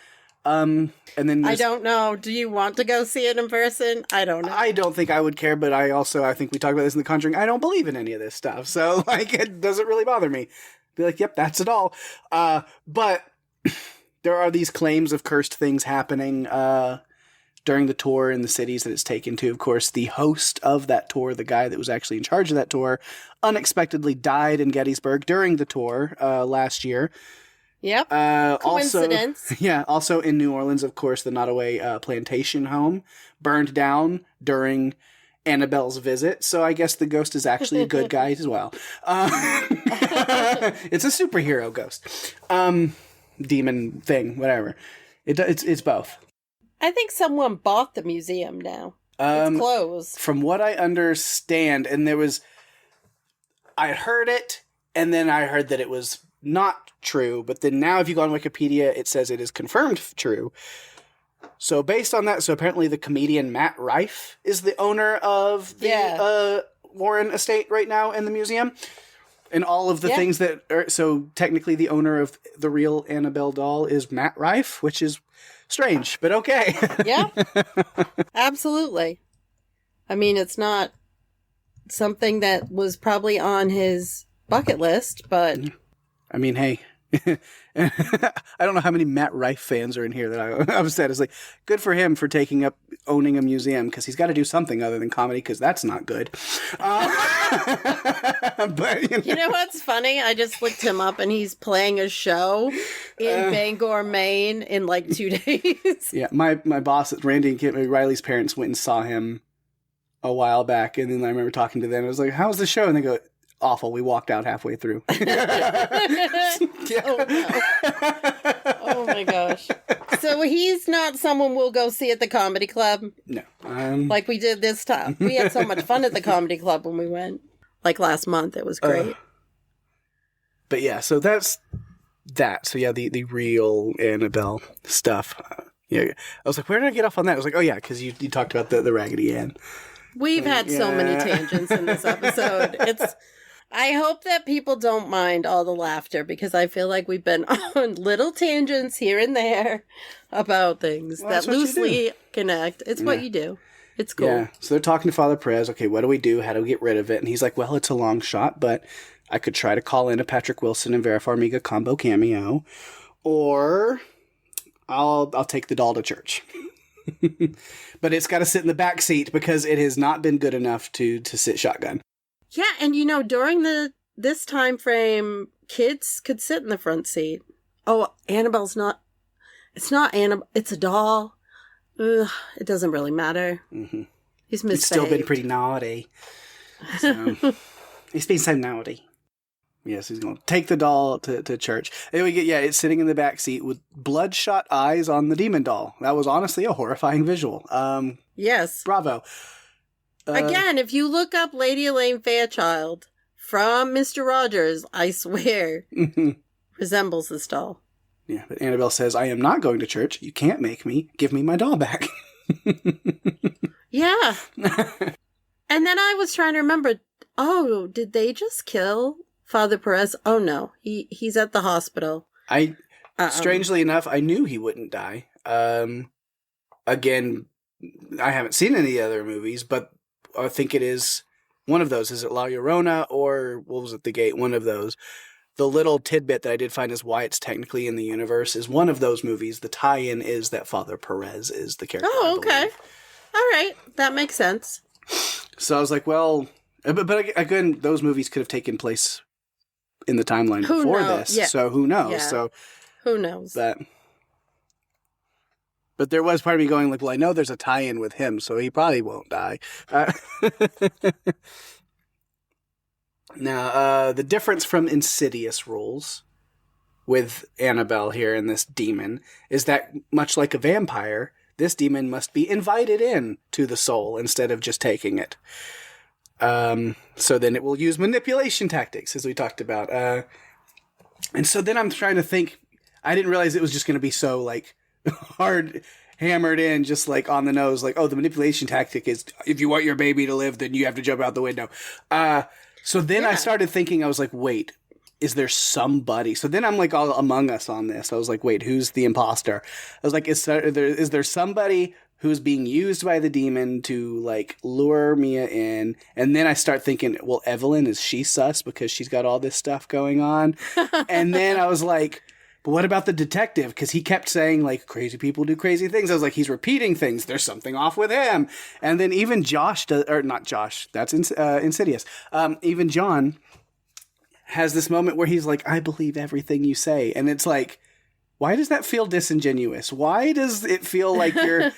And then I don't know. Do you want to go see it in person? I don't know. I don't think I would care, but I think we talked about this in The Conjuring. I don't believe in any of this stuff. So, like, it doesn't really bother me. Be like, yep, that's it all. But there are these claims of cursed things happening, during the tour in the cities that it's taken to. Of course, the host of that tour, the guy that was actually in charge of that tour, unexpectedly died in Gettysburg during the tour last year. Yep. Coincidence. Also in New Orleans, of course, the Nottoway plantation home burned down during Annabelle's visit. So I guess the ghost is actually a good guy as well. It's a superhero ghost. Demon thing, whatever. It's both. I think someone bought the museum now. It's closed. From what I understand, and I heard it, and then I heard that it was not true, but then now if you go on Wikipedia, it says it is confirmed true. So based on that, so apparently the comedian Matt Rife is the owner of the Warren estate right now in the museum. And all of the things that are, so technically the owner of the real Annabelle doll is Matt Rife, which is strange, but okay. Yeah, absolutely. I mean, it's not something that was probably on his bucket list, but... I mean, hey, I don't know how many Matt Rife fans are in here that I'm upset. It's like, good for him for owning a museum, because he's got to do something other than comedy, because that's not good. But you know what's funny? I just looked him up, and he's playing a show in Bangor, Maine in like 2 days. Yeah, my boss, Randy and Kim, Riley's parents went and saw him a while back, and then I remember talking to them. I was like, "How was the show?" And they go, "Awful. We walked out halfway through." Oh, no. Oh my gosh. So he's not someone we'll go see at the comedy club? No. Like we did this time. We had so much fun at the comedy club when we went. Like last month. It was great. But yeah, so that's that. So yeah, the real Annabelle stuff. I was like, where did I get off on that? I was like, oh yeah, because you talked about the Raggedy Ann. We've had so many tangents in this episode. I hope that people don't mind all the laughter because I feel like we've been on little tangents here and there about things that loosely connect. It's what you do. It's cool. Yeah. So they're talking to Father Perez. Okay, what do we do? How do we get rid of it? And he's like, well, it's a long shot, but I could try to call in a Patrick Wilson and Vera Farmiga combo cameo, or I'll take the doll to church. But it's got to sit in the back seat because it has not been good enough to sit shotgun. Yeah, and during this time frame, kids could sit in the front seat. Oh, Annabelle's not. It's not Annabelle. It's a doll. Ugh, it doesn't really matter. Mm-hmm. He's misbehaved. It's still been pretty naughty. So, he's been so naughty. Yes, he's going to take the doll to church. And we get, it's sitting in the back seat with bloodshot eyes on the demon doll. That was honestly a horrifying visual. Yes. Bravo. Again, if you look up Lady Elaine Fairchild from Mr. Rogers, I swear, resembles this doll. Yeah, but Annabelle says, I am not going to church. You can't make me. Give me my doll back. Yeah. And then I was trying to remember, did they just kill Father Perez? Oh, no. He's at the hospital. Strangely enough, I knew he wouldn't die. Again, I haven't seen any other movies, but I think it is one of those. Is it La Llorona or Wolves at the Gate? One of those. The little tidbit that I did find is why it's technically in the universe is one of those movies. The tie-in is that Father Perez is the character. Oh, okay. All right. That makes sense. So I was like, well, but again, those movies could have taken place in the timeline before this. Yeah. So who knows? Yeah. So who knows? But there was part of me going like, well, I know there's a tie-in with him, so he probably won't die. Now, the difference from Insidious rules with Annabelle here and this demon is that, much like a vampire, this demon must be invited in to the soul instead of just taking it. So then it will use manipulation tactics, as we talked about. And so then I'm trying to think, I didn't realize it was just going to be so, like, hard hammered in, just like on the nose, like, oh, the manipulation tactic is if you want your baby to live, then you have to jump out the window. So then I started thinking, I was like, wait, is there somebody? So then I'm like all Among Us on this. I was like, wait, who's the imposter? I was like, is there somebody who's being used by the demon to like lure Mia in? And then I start thinking, well, Evelyn, is she sus because she's got all this stuff going on? And then I was like, but what about the detective? Because he kept saying, like, crazy people do crazy things. I was like, he's repeating things. There's something off with him. And then even Josh, or not Josh, that's Insidious. Even John has this moment where he's like, I believe everything you say. And it's like, why does that feel disingenuous? Why does it feel like you're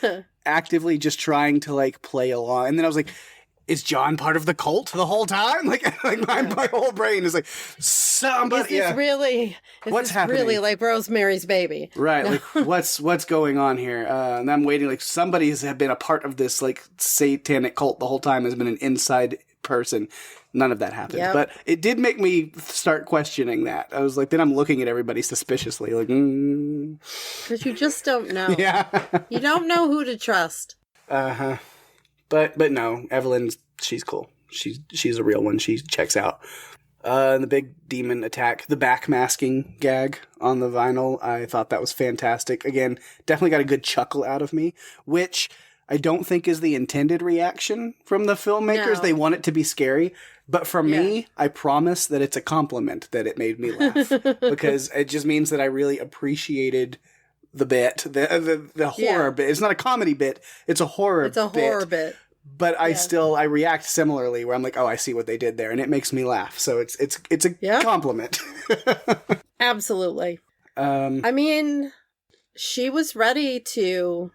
actively just trying to, like, play along? And then I was like, is John part of the cult the whole time? Like my whole brain is like, somebody. Is this happening? Really like Rosemary's Baby? Right. Like what's going on here? And I'm waiting. Like somebody has been a part of this like satanic cult the whole time. Has been an inside person. None of that happened. Yep. But it did make me start questioning that. I was like, then I'm looking at everybody suspiciously, like, because you just don't know. Yeah. You don't know who to trust. Uh-huh. But no, Evelyn, she's cool. She's a real one. She checks out. The big demon attack, the backmasking gag on the vinyl, I thought that was fantastic. Again, definitely got a good chuckle out of me, which I don't think is the intended reaction from the filmmakers. No. They want it to be scary. But for me, I promise that it's a compliment that it made me laugh. Because it just means that I really appreciated the bit, the horror bit. It's not a comedy bit. It's a horror bit. It's a horror bit. But I react similarly where I'm like, oh, I see what they did there. And it makes me laugh. So it's a compliment. Absolutely. I mean, she was ready to...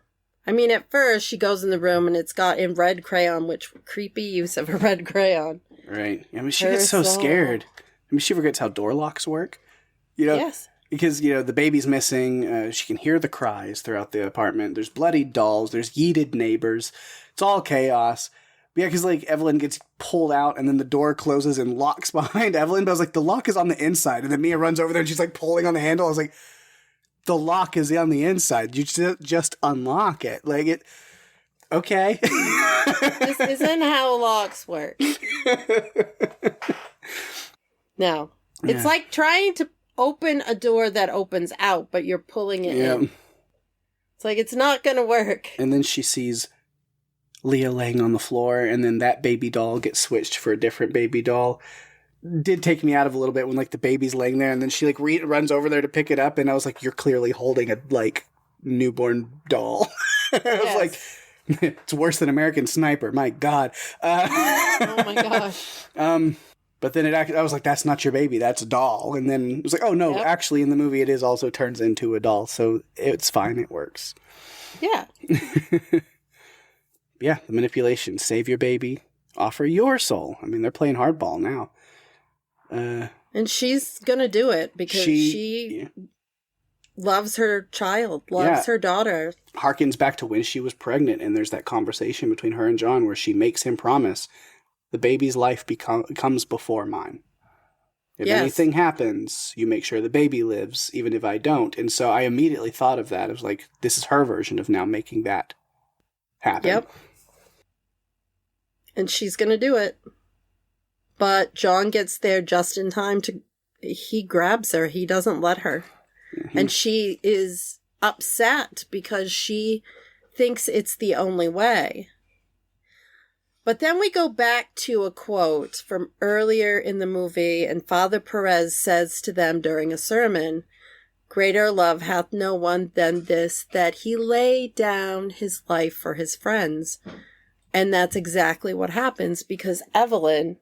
I mean, at first she goes in the room and it's got in red crayon, which creepy use of a red crayon. Right. I mean, she gets so scared. I mean, she forgets how door locks work. You know? Yes. Because, the baby's missing. She can hear the cries throughout the apartment. There's bloodied dolls. There's yeeted neighbors. It's all chaos. But yeah, because, Evelyn gets pulled out and then the door closes and locks behind Evelyn. But I was like, the lock is on the inside. And then Mia runs over there and she's, pulling on the handle. I was like, the lock is on the inside. You just unlock it. Okay. This isn't how locks work. No. It's like trying to open a door that opens out, but you're pulling it in. It's like, it's not going to work. And then she sees Leah laying on the floor, and then that baby doll gets switched for a different baby doll. Did take me out of a little bit when, like, the baby's laying there, and then she, like, runs over there to pick it up, and I was like, you're clearly holding a, like, newborn doll. I was like, it's worse than American Sniper. My God. Oh, my gosh. But then I was like, that's not your baby. That's a doll. And then it was like, oh, no, actually, in the movie, it is also turns into a doll, so it's fine. It works. Yeah. Yeah, the manipulation. Save your baby. Offer your soul. I mean, they're playing hardball now. And she's going to do it because she loves her child, loves her daughter. Harkens back to when she was pregnant, and there's that conversation between her and John where she makes him promise the baby's life comes before mine. If anything happens, you make sure the baby lives, even if I don't. And so I immediately thought of that. I was like, this is her version of now making that happen. Yep. And she's going to do it. But John gets there just in time he grabs her. He doesn't let her. Mm-hmm. And she is upset because she thinks it's the only way. But then we go back to a quote from earlier in the movie, and Father Perez says to them during a sermon, "Greater love hath no one than this, that he lay down his life for his friends." And that's exactly what happens because Evelyn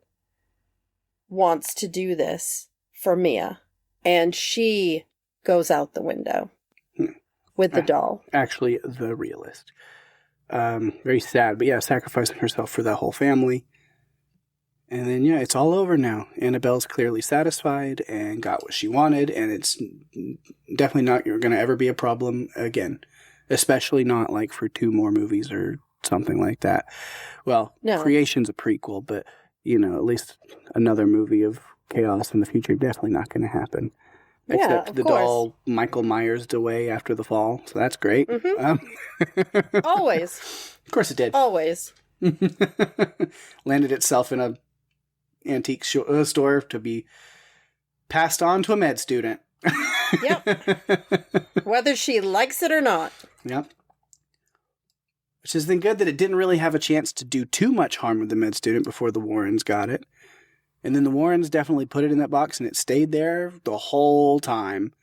wants to do this for Mia, and she goes out the window with the doll. Actually, the realist. Very sad, but yeah, sacrificing herself for the whole family. And then, it's all over now. Annabelle's clearly satisfied and got what she wanted, and it's definitely not going to ever be a problem again. Especially not, like, for 2 more movies or something like that. Well, Creation's a prequel, but, at least another movie of chaos in the future, definitely not going to happen. Except the doll Michael Myers away after the fall, so that's great. Mm-hmm. Always. Of course it did. Always. Landed itself in a antique store to be passed on to a med student. Yep. Whether she likes it or not. Yep. Which is then good that it didn't really have a chance to do too much harm with the med student before the Warrens got it. And then the Warrens definitely put it in that box, and it stayed there the whole time.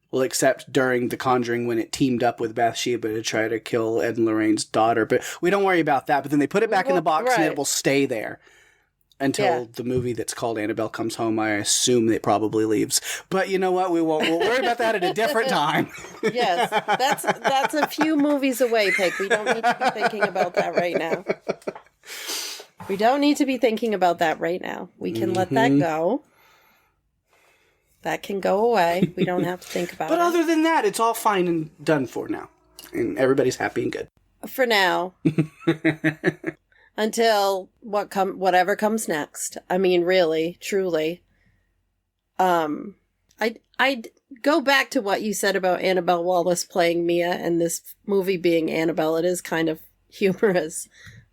Well, except during The Conjuring when it teamed up with Bathsheba to try to kill Ed and Lorraine's daughter. But we don't worry about that. But then they put it back in the box, and it will stay there until the movie that's called Annabelle Comes Home. I assume it probably leaves. But you know what? We'll worry about that at a different time. Yes, that's a few movies away, Pake. We don't need to be thinking about that right now. We don't need to be thinking about that right now. We can let that go. That can go away. We don't have to think about it. But other than that, it's all fine and done for now. And everybody's happy and good. For now. Until whatever comes next. I mean, really, truly. I'd go back to what you said about Annabelle Wallis playing Mia and this movie being Annabelle. It is kind of humorous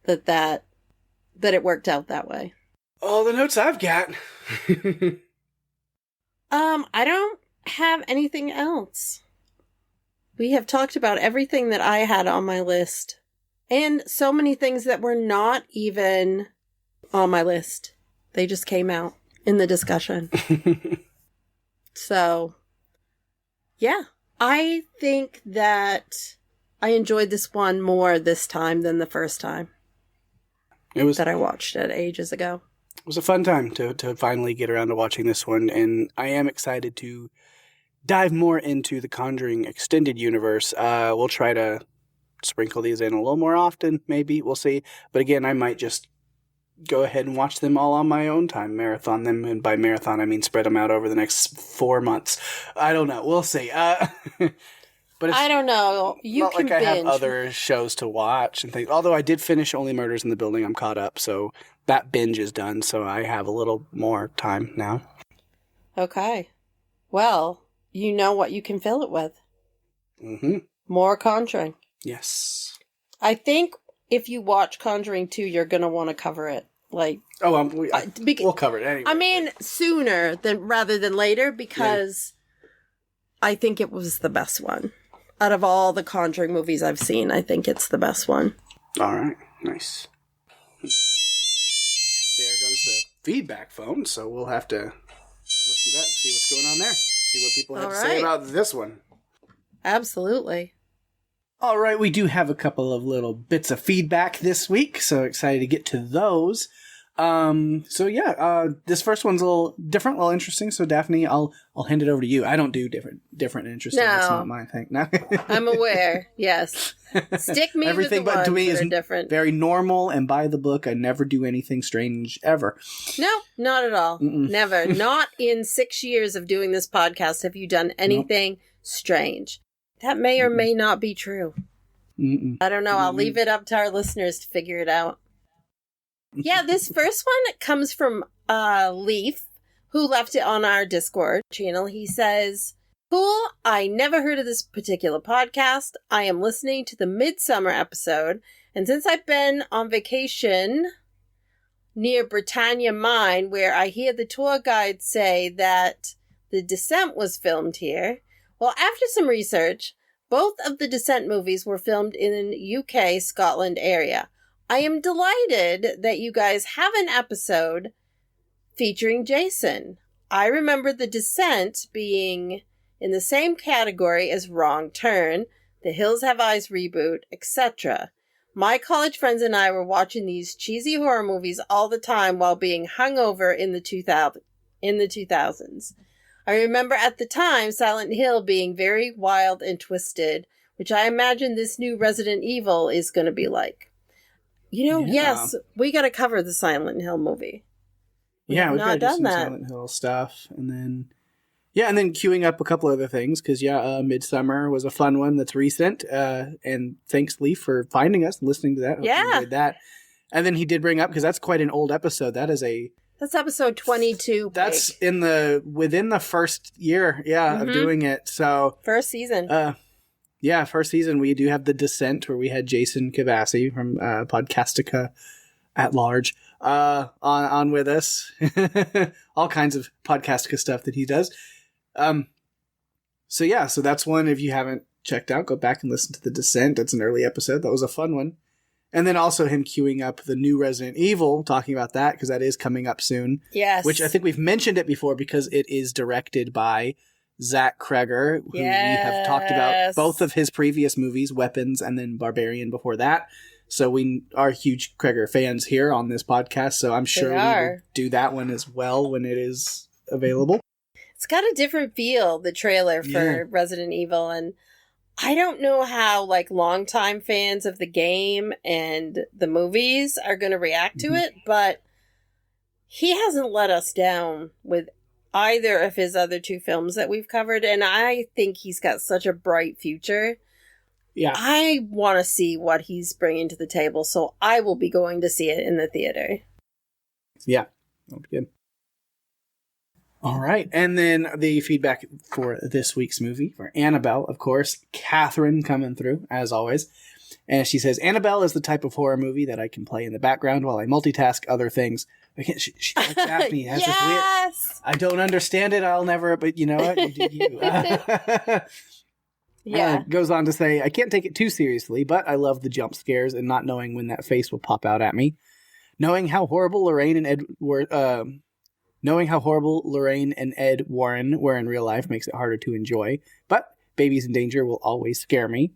that it worked out that way. All the notes I've got. I don't have anything else. We have talked about everything that I had on my list. And so many things that were not even on my list. They just came out in the discussion. So, yeah. I think that I enjoyed this one more this time than the first time. That I watched it ages ago. It was a fun time to finally get around to watching this one, and I am excited to dive more into the Conjuring extended universe. We'll try to sprinkle these in a little more often, maybe. We'll see. But again, I might just go ahead and watch them all on my own time, marathon them, and by marathon I mean spread them out over the next 4 months. I don't know. We'll see. But I don't know. You not can like I binge. have other shows to watch and things. Although I did finish Only Murders in the Building, I'm caught up, so that binge is done. So I have a little more time now. Okay. Well, you know what you can fill it with. Mm-hmm. More Conjuring. Yes. I think if you watch Conjuring 2, you're going to want to cover it Like, we'll cover it anyway. I mean, sooner rather than later, because I think it was the best one. Out of all the Conjuring movies I've seen, I think it's the best one. All right. Nice. There goes the feedback phone, so we'll have to listen to that and see what's going on there. See what people have to say about this one. Absolutely. All right, we do have a couple of little bits of feedback this week, so excited to get to those. This first one's a little different, a little interesting. So Daphne, I'll hand it over to you. I don't do different and interesting. No. That's not my thing. No. I'm aware. Yes. Stick me Everything with the but to me ones is that are different. Very normal and by the book. I never do anything strange ever. No, not at all. Mm-mm. Never. Not in 6 years of doing this podcast have you done anything strange. That may or may not be true. Mm-mm. I don't know. I'll leave it up to our listeners to figure it out. Yeah, this first one comes from Leaf, who left it on our Discord channel. He says, "Cool, I never heard of this particular podcast. I am listening to the Midsummer episode, and since I've been on vacation near Britannia Mine, where I hear the tour guide say that The Descent was filmed here, well, after some research, both of the Descent movies were filmed in the UK, Scotland area. I am delighted that you guys have an episode featuring Jason. I remember The Descent being in the same category as Wrong Turn, The Hills Have Eyes reboot, etc. My college friends and I were watching these cheesy horror movies all the time while being hungover in the 2000s. I remember at the time Silent Hill being very wild and twisted, which I imagine this new Resident Evil is going to be like. You know, yes, we got to cover the Silent Hill movie. We've got to do some Silent Hill stuff. And then queuing up a couple other things, because, Midsummer was a fun one that's recent. And thanks, Leaf, for finding us and listening to that. Hope you enjoyed that. And then he did bring up, because that's quite an old episode. That's episode 22. That's within the first year, of doing it. So first season. First season. We do have The Descent, where we had Jason Kavassi from Podcastica at Large on with us. All kinds of Podcastica stuff that he does. So that's one. If you haven't checked out, go back and listen to The Descent. That's an early episode. That was a fun one. And then also him queuing up the new Resident Evil, talking about that, because that is coming up soon. Yes. Which I think we've mentioned it before, because it is directed by Zach Kreger, who we have talked about both of his previous movies, Weapons and then Barbarian before that. So we are huge Kreger fans here on this podcast, so I'm sure we will do that one as well when it is available. It's got a different feel, the trailer for Resident Evil, and I don't know how longtime fans of the game and the movies are going to react to it, but he hasn't let us down with either of his other two films that we've covered, and I think he's got such a bright future. Yeah. I want to see what he's bringing to the table, so I will be going to see it in the theater. Yeah, that'll be good. All right, and then the feedback for this week's movie, for Annabelle, of course, Catherine coming through, as always. And she says, Annabelle is the type of horror movie that I can play in the background while I multitask other things. I can't, she likes Daphne. Has this weird, I don't understand it, I'll never, but you know what? You do you. Goes on to say, I can't take it too seriously, but I love the jump scares and not knowing when that face will pop out at me. Knowing how horrible Lorraine and Ed were in real life makes it harder to enjoy, but babies in danger will always scare me.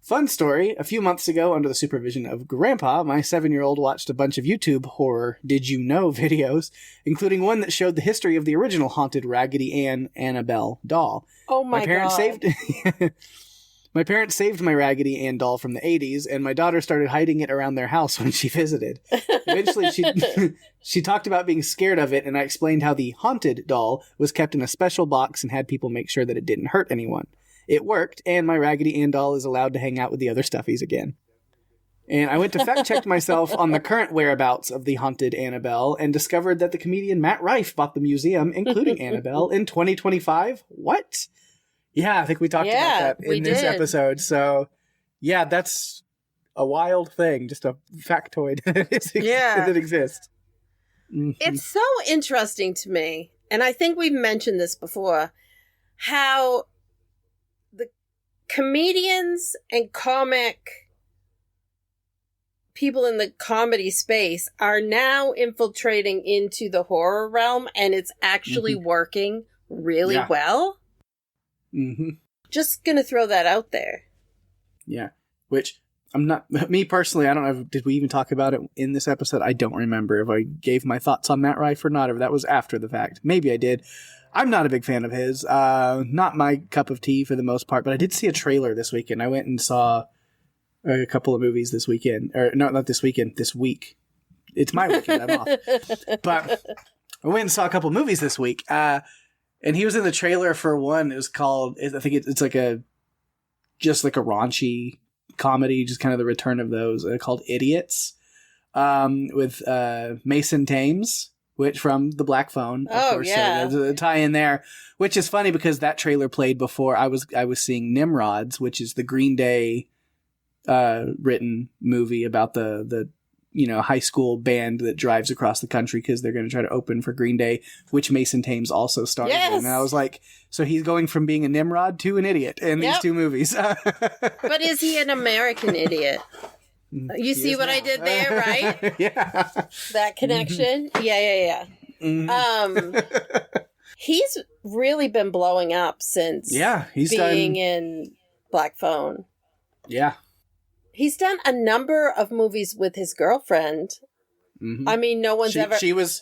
Fun story, a few months ago, under the supervision of Grandpa, my 7-year-old watched a bunch of YouTube horror Did You Know videos, including one that showed the history of the original haunted Raggedy Ann Annabelle doll. Oh my God. My parents saved my Raggedy Ann doll from the 80s, and my daughter started hiding it around their house when she visited. Eventually, she talked about being scared of it, and I explained how the haunted doll was kept in a special box and had people make sure that it didn't hurt anyone. It worked, and my Raggedy Ann doll is allowed to hang out with the other stuffies again. And I went to fact-check myself on the current whereabouts of the haunted Annabelle and discovered that the comedian Matt Rife bought the museum, including Annabelle, in 2025. What? Yeah, I think we talked about that in this episode. So, yeah, that's a wild thing, just a factoid that exists. Mm-hmm. It's so interesting to me, and I think we've mentioned this before, how the comedians and comic people in the comedy space are now infiltrating into the horror realm, and it's actually working really well. Mm-hmm. Just gonna throw that out there. Yeah, which I'm not, me personally, I don't know, did we even talk about it in this episode? I don't remember if I gave my thoughts on Matt Rife or not, or if that was after the fact. Maybe I did. I'm not a big fan of his. Not my cup of tea for the most part, but I did see a trailer this weekend. I went and saw a couple of movies this weekend. Or no, not this weekend, this week. It's my weekend, I'm off. But I went and saw a couple of movies this week. And he was in the trailer for one. It was called, I think it's like just like a raunchy comedy, just kind of the return of those, called Idiots, with Mason Thames, which from The Black Phone, of course. Yeah. So there's a tie in there, which is funny because that trailer played before I was seeing Nimrods, which is the Green Day written movie about the high school band that drives across the country because they're going to try to open for Green Day, which Mason Thames also starred in. And I was like, so he's going from being a Nimrod to an idiot in these two movies. But is he an American idiot? You see what I did there, right? Yeah. That connection? Yeah. Mm-hmm. He's really been blowing up since he's being in Black Phone. Yeah. He's done a number of movies with his girlfriend. Mm-hmm. I mean, no one's ever... She was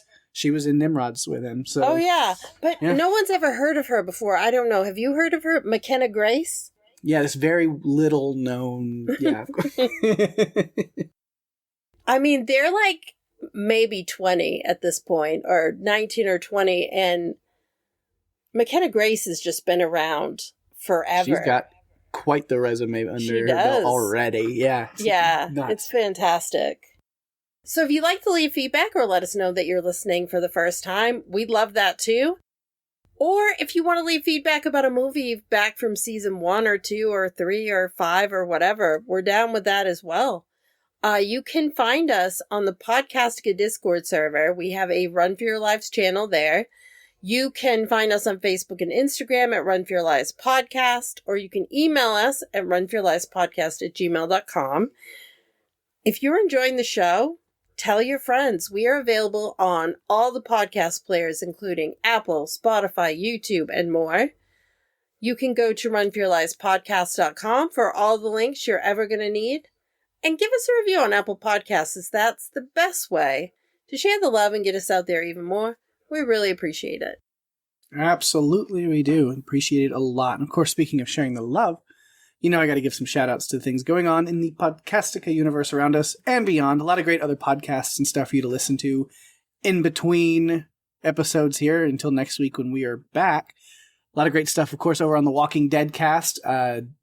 in Nimrods with him. So. Oh, yeah. But no one's ever heard of her before. I don't know. Have you heard of her? McKenna Grace? Yeah, this very little known... Yeah. I mean, they're like maybe 20 at this point, or 19 or 20, and McKenna Grace has just been around forever. She's got quite the resume under her belt already. Yeah. It's fantastic. So if you'd like to leave feedback or let us know that you're listening for the first time, we'd love that too. Or if you want to leave feedback about a movie back from season 1 or 2 or 3 or 5 or whatever, we're down with that as well. You can find us on the Podcastica Discord server. We have a Run for Your Lives channel there. You can find us on Facebook and Instagram at Run for Your Lives Podcast, or you can email us at runforyourlivespodcast@gmail.com. If you're enjoying the show, tell your friends. We are available on all the podcast players, including Apple, Spotify, YouTube, and more. You can go to runforyourlivespodcast.com for all the links you're ever going to need. And give us a review on Apple Podcasts, as that's the best way to share the love and get us out there even more. We really appreciate it. Absolutely, we do. Appreciate it a lot. And of course, speaking of sharing the love, I got to give some shout outs to things going on in the Podcastica universe around us and beyond. A lot of great other podcasts and stuff for you to listen to in between episodes here until next week when we are back. A lot of great stuff, of course, over on the Walking Dead cast.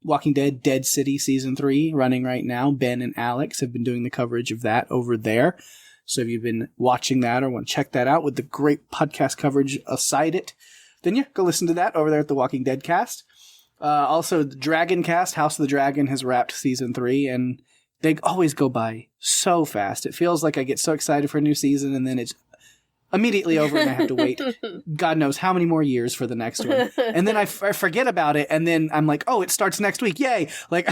Walking Dead, Dead City Season 3 running right now. Ben and Alex have been doing the coverage of that over there. So if you've been watching that or want to check that out with the great podcast coverage aside it, then go listen to that over there at the Walking Dead cast. Also, the Dragon cast, House of the Dragon, has wrapped season 3, and they always go by so fast. It feels like I get so excited for a new season, and then it's immediately over, and I have to wait God knows how many more years for the next one. And then I forget about it, and then I'm like, oh, it starts next week. Yay. Like,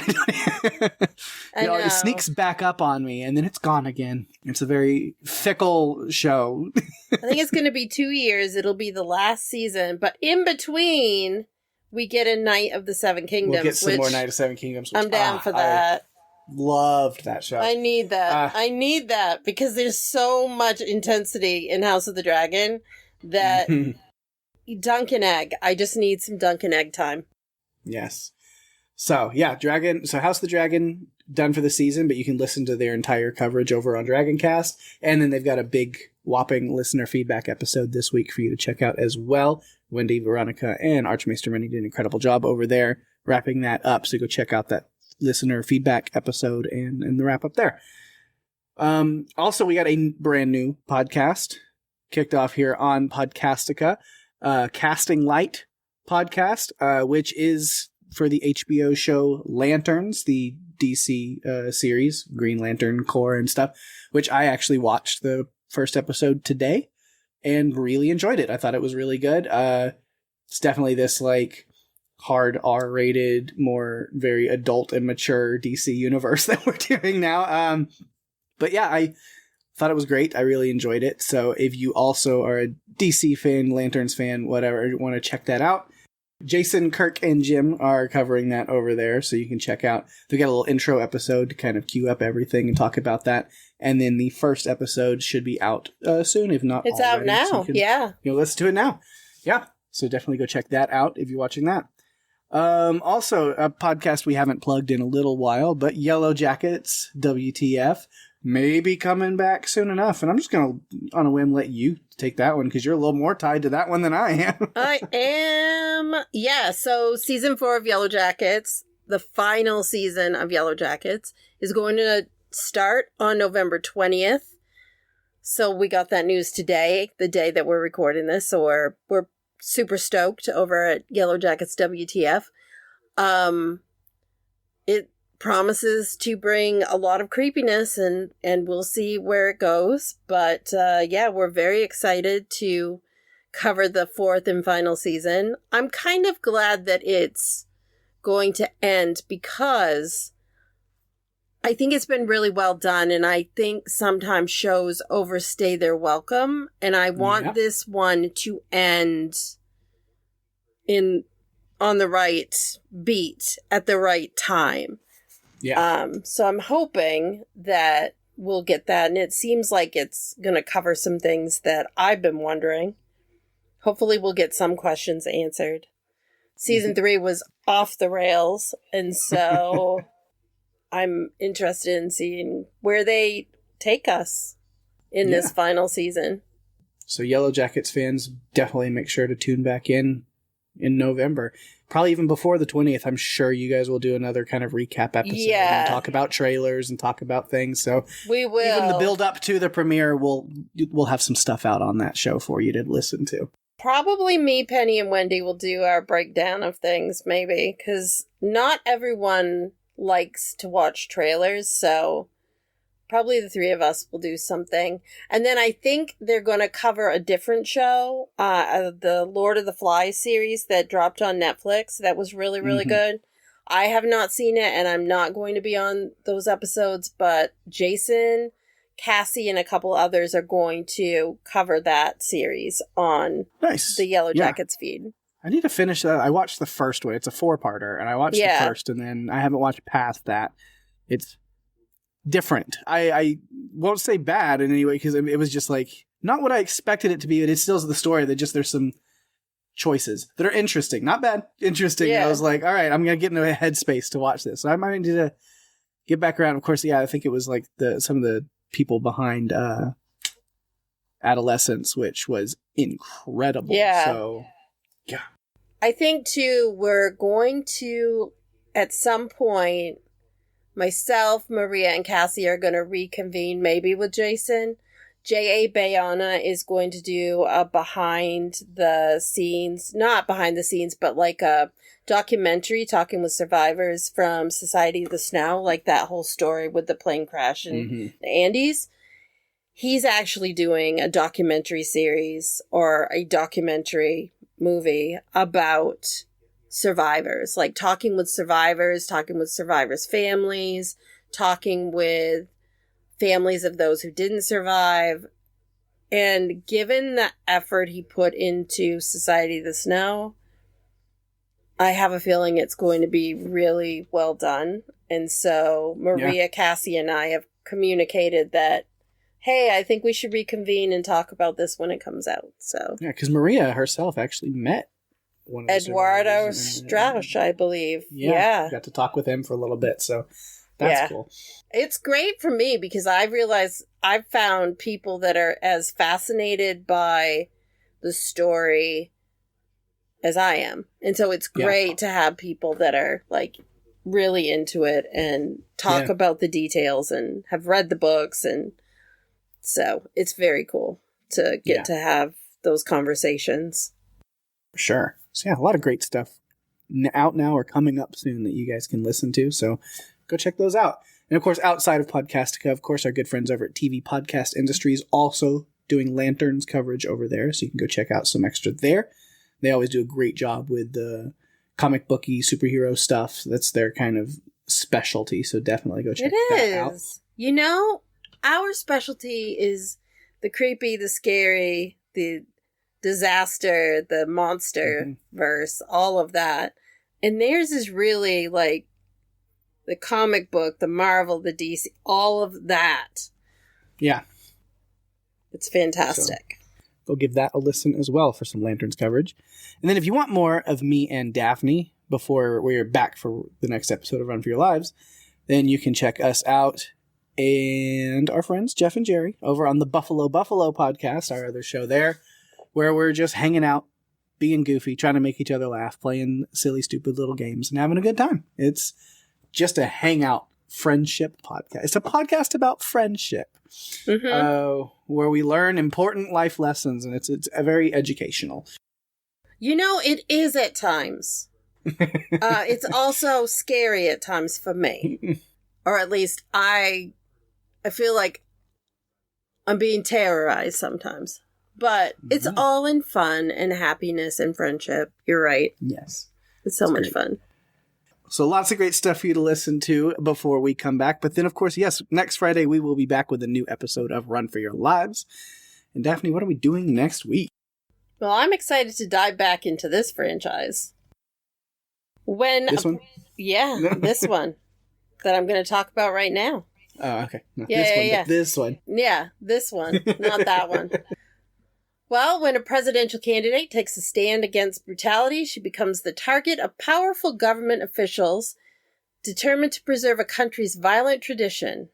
it sneaks back up on me, and then it's gone again. It's a very fickle show. I think it's going to be 2 years. It'll be the last season. But in between, we get a Night of the Seven Kingdoms. We'll get some more Night of Seven Kingdoms. I'm down for that. Loved that show. I need that. I need that because there's so much intensity in House of the Dragon that Dunkin' Egg. I just need some Dunkin' Egg time. Yes. So, House of the Dragon done for the season, but you can listen to their entire coverage over on Dragoncast. And then they've got a big whopping listener feedback episode this week for you to check out as well. Wendy, Veronica, and Archmaester Rennie did an incredible job over there wrapping that up. So go check out that listener feedback episode and the wrap up there. Also, we got a brand new podcast kicked off here on Podcastica, Casting Light podcast, which is for the HBO show Lanterns, the DC series, Green Lantern Corps and stuff, which I actually watched the first episode today and really enjoyed it. I thought it was really good. It's definitely this like hard R-rated, more very adult and mature DC universe that we're doing now. But yeah, I thought it was great. I really enjoyed it. So if you also are a DC fan, Lanterns fan, whatever, want to check that out, Jason, Kirk, and Jim are covering that over there, so you can check out. They got a little intro episode to kind of cue up everything and talk about that. And then the first episode should be out soon, if not It's already. out now, So you can, yeah. listen to it now. Yeah, so definitely go check that out if you're watching that. Also, a podcast we haven't plugged in a little while, but Yellow Jackets, WTF, may be coming back soon enough. And I'm just going to, on a whim, let you take that one because you're a little more tied to that one than I am. I am. Yeah, so season 4 of Yellow Jackets, the final season of Yellow Jackets, is going to start on November 20th. So we got that news today, the day that we're recording this. So we're super stoked over at Yellow Jackets WTF. It promises to bring a lot of creepiness and we'll see where it goes. But yeah, we're very excited to cover the 4th and final season. I'm kind of glad that it's going to end because I think it's been really well done, and I think sometimes shows overstay their welcome, and I want this one to end on the right beat at the right time. Yeah. So I'm hoping that we'll get that, and it seems like it's going to cover some things that I've been wondering. Hopefully we'll get some questions answered. Season 3 was off the rails, and so I'm interested in seeing where they take us in this final season. So Yellow Jackets fans, definitely make sure to tune back in November. Probably even before the 20th, I'm sure you guys will do another kind of recap episode and talk about trailers and talk about things. So we will. Even the build up to the premiere, we'll have some stuff out on that show for you to listen to. Probably me, Penny, and Wendy will do our breakdown of things, maybe, because not everyone likes to watch trailers, so probably the 3 of us will do something. And then I think they're going to cover a different show, the Lord of the Flies series that dropped on Netflix. That was really, really good. I have not seen it, and I'm not going to be on those episodes, but Jason, Cassie, and a couple others are going to cover that series on the Yellow Jackets feed. I need to finish that. I watched the first one. It's a 4-parter, and I watched the first, and then I haven't watched past that. It's different. I won't say bad in any way, because it was just like not what I expected it to be, but it still is the story. That just there's some choices that are interesting, not bad, interesting. And I was like, all right, I'm gonna get into a headspace to watch this. So I might need to get back around. Of course, I think it was like some of the people behind Adolescence, which was incredible. So yeah, I think too we're going to at some point, myself, Maria, and Cassie are going to reconvene maybe with Jason. J.A. Bayana is going to do a behind the scenes, not behind the scenes, but like a documentary talking with survivors from Society of the Snow, like that whole story with the plane crash in the Andes. He's actually doing a documentary series or a documentary movie about survivors, like talking with survivors families, talking with families of those who didn't survive. And given the effort he put into Society of the Snow, I have a feeling it's going to be really well done. And so Maria, Cassie, and I have communicated that, hey, I think we should reconvene and talk about this when it comes out. So yeah, because Maria herself actually met one of Eduardo Strauss, I believe. Yeah. Got to talk with him for a little bit, so that's cool. It's great for me because I realize I've found people that are as fascinated by the story as I am. And so it's great to have people that are like really into it and talk about the details and have read the books. And so it's very cool to get to have those conversations. Sure. So yeah, a lot of great stuff out now or coming up soon that you guys can listen to. So go check those out. And of course, outside of Podcastica, of course, our good friends over at TV Podcast Industries also doing Lanterns coverage over there. So you can go check out some extra there. They always do a great job with the comic booky superhero stuff. That's their kind of specialty. So definitely go check that out. It is. You know, our specialty is the creepy, the scary, the disaster, the monster verse, all of that. And theirs is really like the comic book, the Marvel, the DC, all of that. Yeah. It's fantastic. So, go give that a listen as well for some Lanterns coverage. And then if you want more of me and Daphne before we're back for the next episode of Run for Your Lives, then you can check us out and our friends Jeff and Jerry over on the Buffalo podcast, our other show there, where we're just hanging out, being goofy, trying to make each other laugh, playing silly, stupid little games, and having a good time. It's just a hangout friendship podcast. It's a podcast about friendship, where we learn important life lessons, and it's very educational. You know, it is at times. It's also scary at times for me, or at least I feel like I'm being terrorized sometimes. But it's all in fun and happiness and friendship. You're right. Yes. It's so much fun. So lots of great stuff for you to listen to before we come back. But then, of course, yes, next Friday we will be back with a new episode of Run for Your Lives. And Daphne, what are we doing next week? Well, I'm excited to dive back into this franchise. This one? Yeah, this one that I'm going to talk about right now. Oh, okay. No, Yeah. This one. Yeah, this one, not that one. Well, when a presidential candidate takes a stand against brutality, she becomes the target of powerful government officials determined to preserve a country's violent tradition.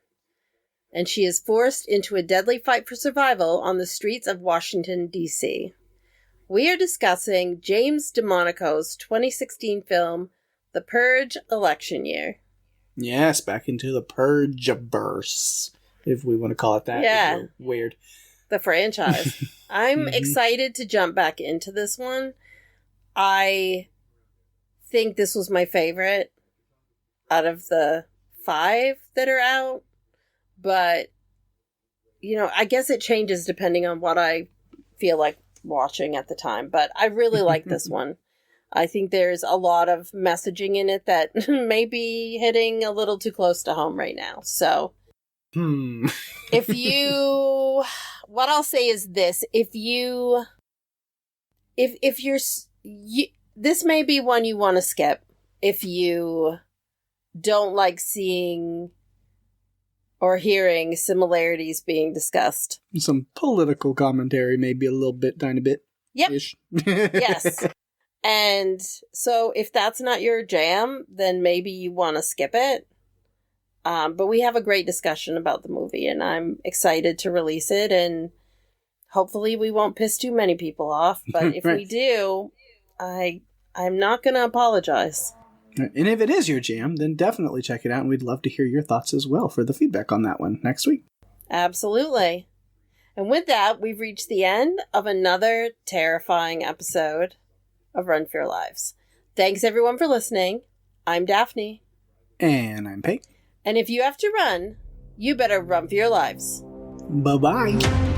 And she is forced into a deadly fight for survival on the streets of Washington, D.C. We are discussing James DeMonaco's 2016 film, The Purge: Election Year. Yes, back into the Purge-verse, if we want to call it that. Yeah. Weird. The franchise. I'm excited to jump back into this one. I think this was my favorite out of the 5 that are out. But, you know, I guess it changes depending on what I feel like watching at the time. But I really like this one. I think there's a lot of messaging in it that may be hitting a little too close to home right now. So, if you... What I'll say is this: if you're, this may be one you want to skip if you don't like seeing or hearing similarities being discussed. Some political commentary, maybe a little bit, tiny bit. Yep. Yes. And so, if that's not your jam, then maybe you want to skip it. But we have a great discussion about the movie, and I'm excited to release it, and hopefully we won't piss too many people off, but if right. we do, I'm not going to apologize. And if it is your jam, then definitely check it out, and we'd love to hear your thoughts as well for the feedback on that one next week. Absolutely. And with that, we've reached the end of another terrifying episode of Run for Your Lives. Thanks, everyone, for listening. I'm Daphne. And I'm Pake. And if you have to run, you better run for your lives. Bye-bye.